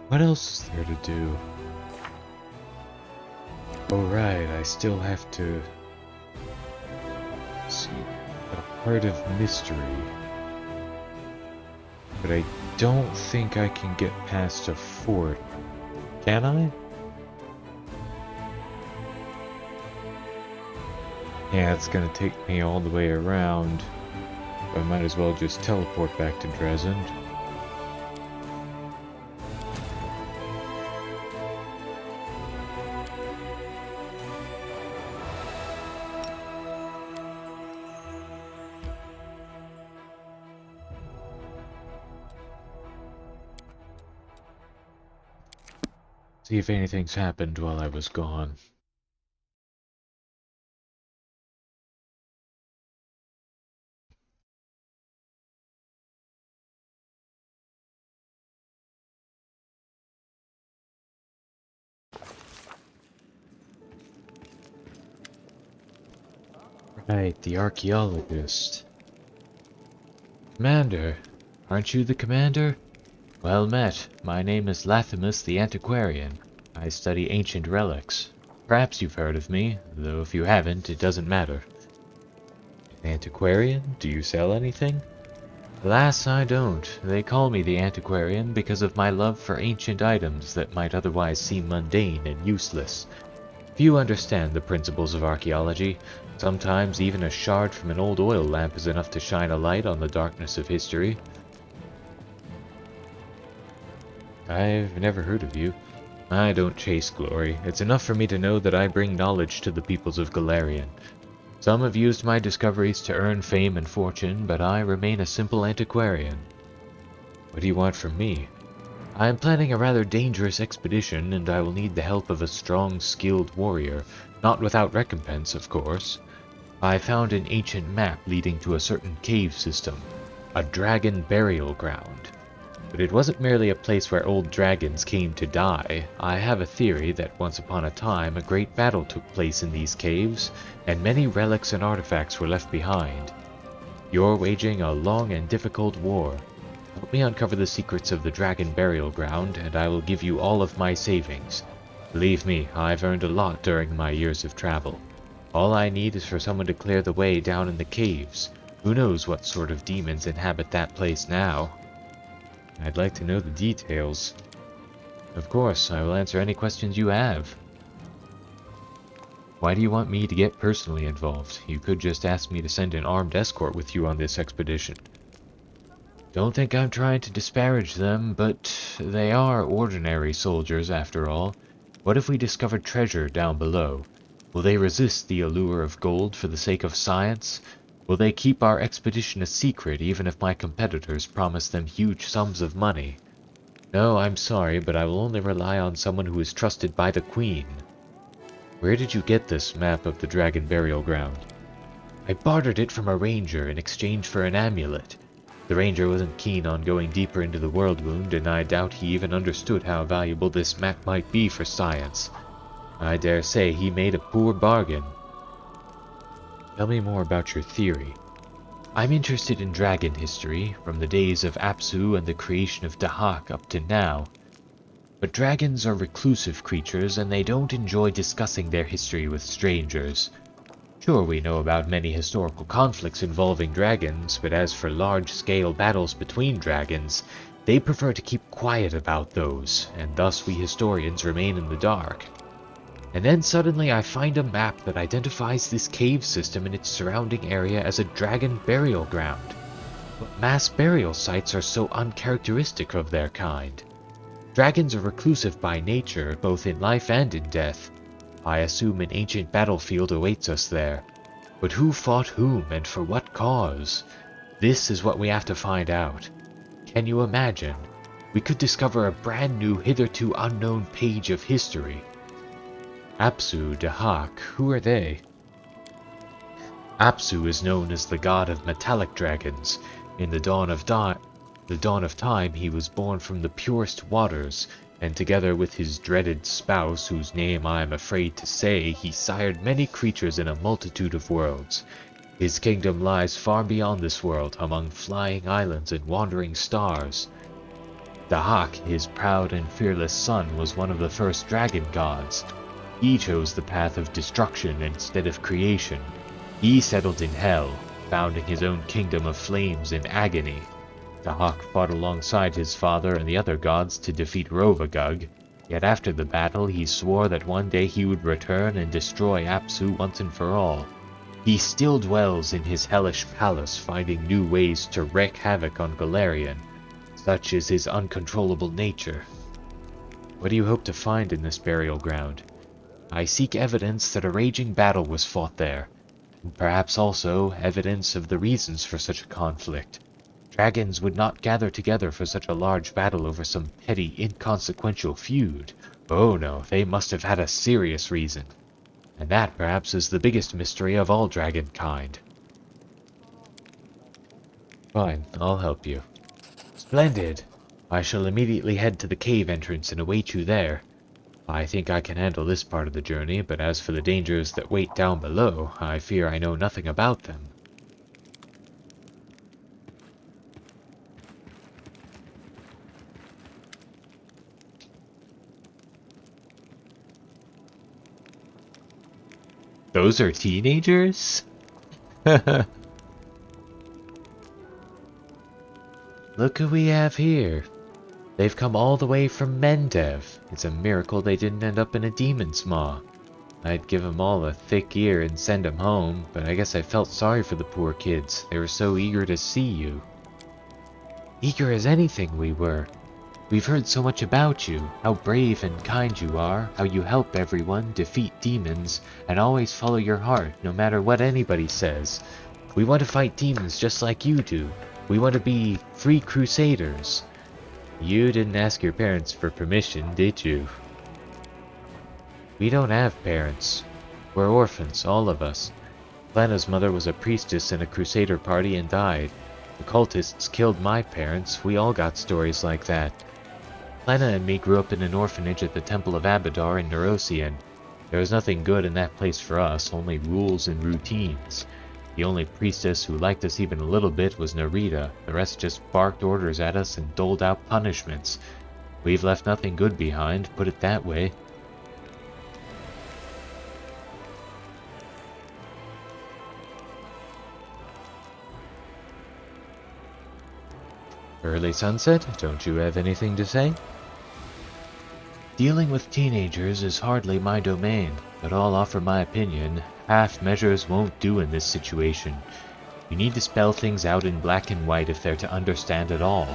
Speaker 1: What else is there to do? Oh right, I still have to see a Heart of Mystery. But I don't think I can get past a fort. Can I? Yeah, it's gonna take me all the way around. I might as well just teleport back to Dresden. See if anything's happened while I was gone. Right, the archaeologist. Commander, aren't you the commander? Well met. My name is Lathimus the Antiquarian. I study ancient relics. Perhaps you've heard of me, though if you haven't, it doesn't matter. Antiquarian? Do you sell anything? Alas, I don't. They call me the Antiquarian because of my love for ancient items that might otherwise seem mundane and useless. Few understand the principles of archaeology. Sometimes even a shard from an old oil lamp is enough to shine a light on the darkness of history. I've never heard of you. I don't chase glory. It's enough for me to know that I bring knowledge to the peoples of Galarian. Some have used my discoveries to earn fame and fortune, but I remain a simple antiquarian. What do you want from me? I am planning a rather dangerous expedition, and I will need the help of a strong, skilled warrior, not without recompense, of course. I found an ancient map leading to a certain cave system, a dragon burial ground. But it wasn't merely a place where old dragons came to die. I have a theory that once upon a time a great battle took place in these caves, and many relics and artifacts were left behind. You're waging a long and difficult war. Help me uncover the secrets of the dragon burial ground, and I will give you all of my savings. Believe me, I've earned a lot during my years of travel. All I need is for someone to clear the way down in the caves. Who knows what sort of demons inhabit that place now? I'd like to know the details. Of course, I will answer any questions you have. Why do you want me to get personally involved? You could just ask me to send an armed escort with you on this expedition. Don't think I'm trying to disparage them, but they are ordinary soldiers after all. What if we discovered treasure down below? Will they resist the allure of gold for the sake of science? Will they keep our expedition a secret even if my competitors promise them huge sums of money? No, I'm sorry, but I will only rely on someone who is trusted by the Queen. Where did you get this map of the Dragon Burial Ground? I bartered it from a ranger in exchange for an amulet. The ranger wasn't keen on going deeper into the world wound, and I doubt he even understood how valuable this map might be for science. I dare say he made a poor bargain. Tell me more about your theory. I'm interested in dragon history, from the days of Apsu and the creation of Dahak up to now. But dragons are reclusive creatures, and they don't enjoy discussing their history with strangers. Sure, we know about many historical conflicts involving dragons, but as for large-scale battles between dragons, they prefer to keep quiet about those, and thus we historians remain in the dark. And then suddenly I find a map that identifies this cave system and its surrounding area as a dragon burial ground. But mass burial sites are so uncharacteristic of their kind. Dragons are reclusive by nature, both in life and in death. I assume an ancient battlefield awaits us there. But who fought whom and for what cause? This is what we have to find out. Can you imagine? We could discover a brand new, hitherto unknown page of history. Apsu, Dahak, who are they? Apsu is known as the god of metallic dragons. In the dawn of time, he was born from the purest waters, and together with his dreaded spouse, whose name I am afraid to say, he sired many creatures in a multitude of worlds. His kingdom lies far beyond this world, among flying islands and wandering stars. Dahak, his proud and fearless son, was one of the first dragon gods. He chose the path of destruction instead of creation. He settled in hell, founding his own kingdom of flames and agony. Dahak fought alongside his father and the other gods to defeat Rovagug, yet after the battle he swore that one day he would return and destroy Apsu once and for all. He still dwells in his hellish palace, finding new ways to wreak havoc on Galarian. Such is his uncontrollable nature. What do you hope to find in this burial ground? I seek evidence that a raging battle was fought there, and perhaps also evidence of the reasons for such a conflict. Dragons would not gather together for such a large battle over some petty, inconsequential feud, Oh no, they must have had a serious reason. And that perhaps is the biggest mystery of all dragonkind. Fine, I'll help you. Splendid! I shall immediately head to the cave entrance and await you there. I think I can handle this part of the journey, but as for the dangers that wait down below, I fear I know nothing about them. Those are teenagers? Look who we have here. They've come all the way from Mendev. It's a miracle they didn't end up in a demon's maw. I'd give 'em all a thick ear and send 'em home, but I guess I felt sorry for the poor kids. They were so eager to see you. Eager as anything we were. We've heard so much about you, how brave and kind you are, how you help everyone, defeat demons, and always follow your heart, no matter what anybody says. We want to fight demons just like you do. We want to be free crusaders. You didn't ask your parents for permission, did you? We don't have parents. We're orphans, all of us. Lana's mother was a priestess in a crusader party and died. The cultists killed my parents. We all got stories like that. Lana and me grew up in an orphanage at the Temple of Abadar in Nerosian. There was nothing good in that place for us, only rules and routines. The only priestess who liked us even a little bit was Narita. The rest just barked orders at us and doled out punishments. We've left nothing good behind, put it that way. Early sunset, don't you have anything to say? Dealing with teenagers is hardly my domain, but I'll offer my opinion. Half measures won't do in this situation. You need to spell things out in black and white if they're to understand at all.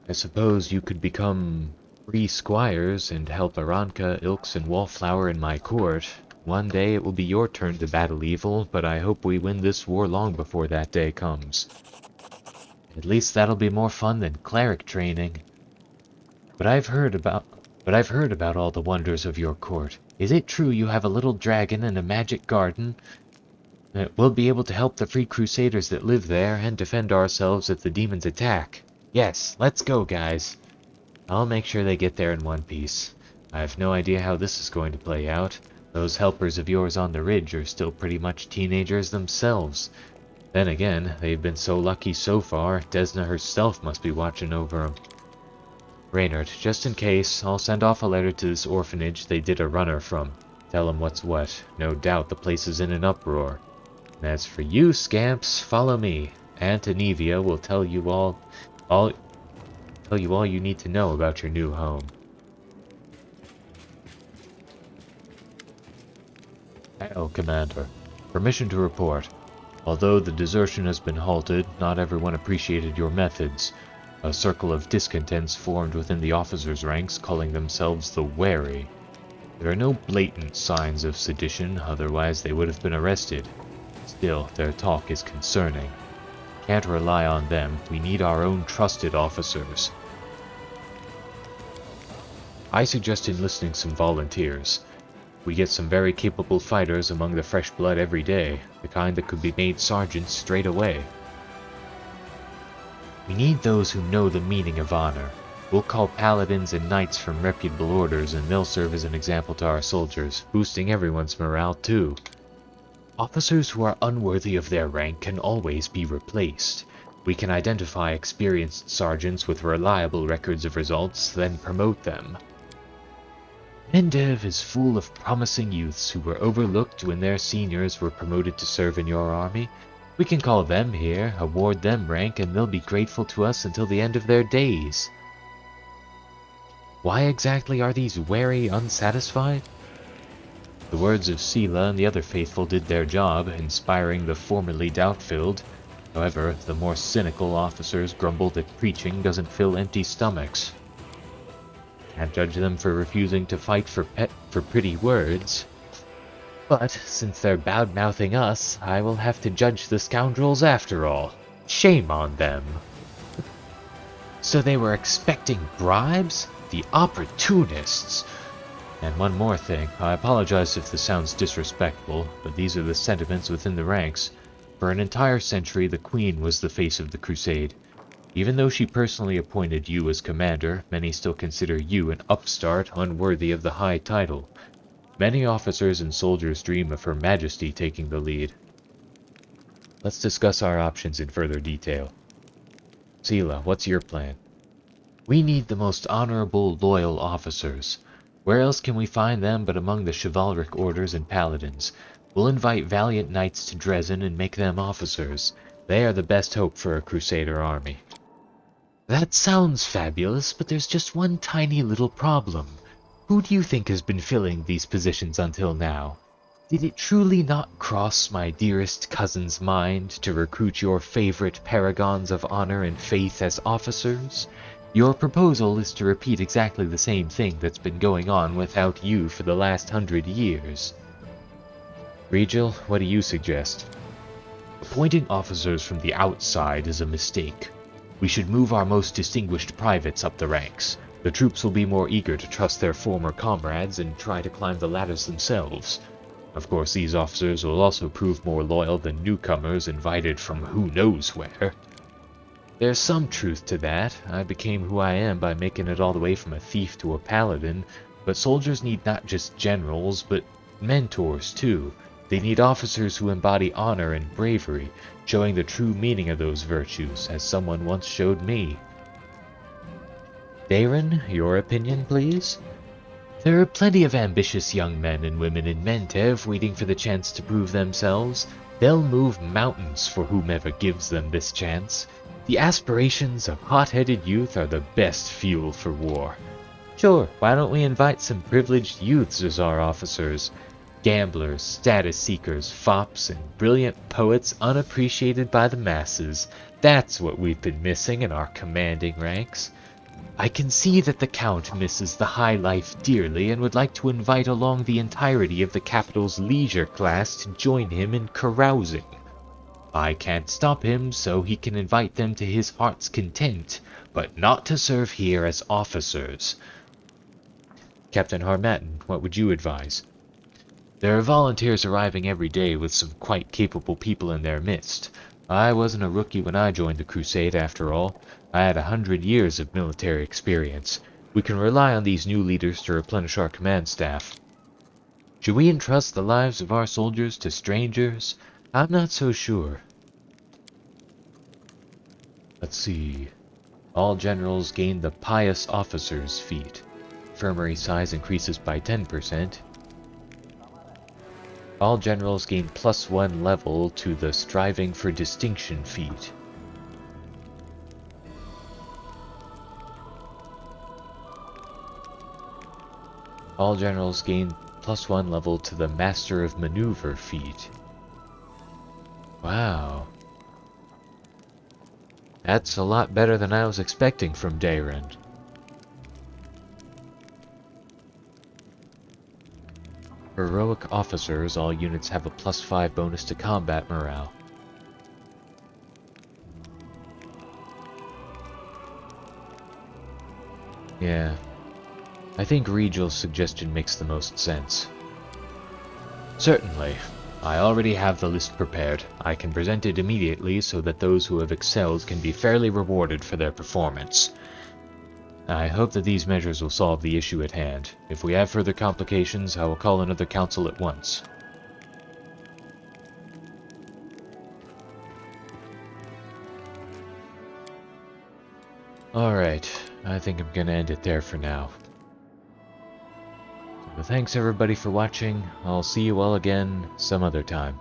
Speaker 1: I suppose you could become free squires and help Aranka, Ilks, and Wallflower in my court. One day it will be your turn to battle evil, but I hope we win this war long before that day comes. At least that'll be more fun than cleric training. But I've heard about all the wonders of your court. Is it true you have a little dragon and a magic garden? We'll be able to help the free crusaders that live there and defend ourselves if the demons attack. Yes, let's go, guys. I'll make sure they get there in one piece. I have no idea how this is going to play out. Those helpers of yours on the ridge are still pretty much teenagers themselves. Then again, they've been so lucky so far, Desna herself must be watching over them. Reynard, just in case, I'll send off a letter to this orphanage they did a runner from. Tell them what's what. No doubt the place is in an uproar. And as for you, scamps, follow me. Aunt Anevia will tell you all you need to know about your new home. Hail, Commander. Permission to report. Although the desertion has been halted, not everyone appreciated your methods. A circle of discontents formed within the officers' ranks, calling themselves the Wary. There are no blatant signs of sedition, otherwise they would have been arrested. Still, their talk is concerning. Can't rely on them. We need our own trusted officers. I suggest enlisting some volunteers. We get some very capable fighters among the fresh blood every day, the kind that could be made sergeants straight away. We need those who know the meaning of honor. We'll call paladins and knights from reputable orders, and they'll serve as an example to our soldiers, boosting everyone's morale too. Officers who are unworthy of their rank can always be replaced. We can identify experienced sergeants with reliable records of results, then promote them. Mendev is full of promising youths who were overlooked when their seniors were promoted to serve in your army. We can call them here, award them rank, and they'll be grateful to us until the end of their days. Why exactly are these wary unsatisfied? The words of Sela and the other faithful did their job, inspiring the formerly doubt-filled. However, the more cynical officers grumble that preaching doesn't fill empty stomachs. Can't judge them for refusing to fight for pretty words. But since they're bad-mouthing us, I will have to judge the scoundrels after all. Shame on them. So they were expecting bribes? The opportunists! And one more thing, I apologize if this sounds disrespectful, but these are the sentiments within the ranks. For an entire century, the Queen was the face of the Crusade. Even though she personally appointed you as commander, many still consider you an upstart unworthy of the high title. Many officers and soldiers dream of Her Majesty taking the lead. Let's discuss our options in further detail. Sela, what's your plan? We need the most honorable, loyal officers. Where else can we find them but among the chivalric orders and paladins? We'll invite valiant knights to Dresden and make them officers. They are the best hope for a Crusader army. That sounds fabulous, but there's just one tiny little problem. Who do you think has been filling these positions until now? Did it truly not cross my dearest cousin's mind to recruit your favorite paragons of honor and faith as officers? Your proposal is to repeat exactly the same thing that's been going on without you for the last 100 years. Regil, what do you suggest? Appointing officers from the outside is a mistake. We should move our most distinguished privates up the ranks. The troops will be more eager to trust their former comrades and try to climb the ladders themselves. Of course, these officers will also prove more loyal than newcomers invited from who knows where. There's some truth to that. I became who I am by making it all the way from a thief to a paladin, but soldiers need not just generals, but mentors too. They need officers who embody honor and bravery, showing the true meaning of those virtues, as someone once showed me. Darren, your opinion, please? There are plenty of ambitious young men and women in Mentev waiting for the chance to prove themselves. They'll move mountains for whomever gives them this chance. The aspirations of hot-headed youth are the best fuel for war. Sure, why don't we invite some privileged youths as our officers? Gamblers, status seekers, fops, and brilliant poets unappreciated by the masses. That's what we've been missing in our commanding ranks. I can see that the Count misses the high life dearly and would like to invite along the entirety of the capital's leisure class to join him in carousing. I can't stop him, so he can invite them to his heart's content, but not to serve here as officers. Captain Harmattan, what would you advise? There are volunteers arriving every day with some quite capable people in their midst. I wasn't a rookie when I joined the Crusade, after all. I had 100 years of military experience. We can rely on these new leaders to replenish our command staff. Should we entrust the lives of our soldiers to strangers? I'm not so sure. Let's see. All generals gain the Pious Officer's feat. Infirmary size increases by 10%. All generals gain +1 level to the Striving for Distinction feat. All generals gain +1 level to the Master of Maneuver feat. Wow. That's a lot better than I was expecting from Darren. Heroic officers, all units have a +5 bonus to combat morale. Yeah. I think Regil's suggestion makes the most sense. Certainly. I already have the list prepared. I can present it immediately so that those who have excelled can be fairly rewarded for their performance. I hope that these measures will solve the issue at hand. If we have further complications, I will call another council at once. Alright, I think I'm gonna end it there for now. So thanks everybody for watching. I'll see you all again some other time.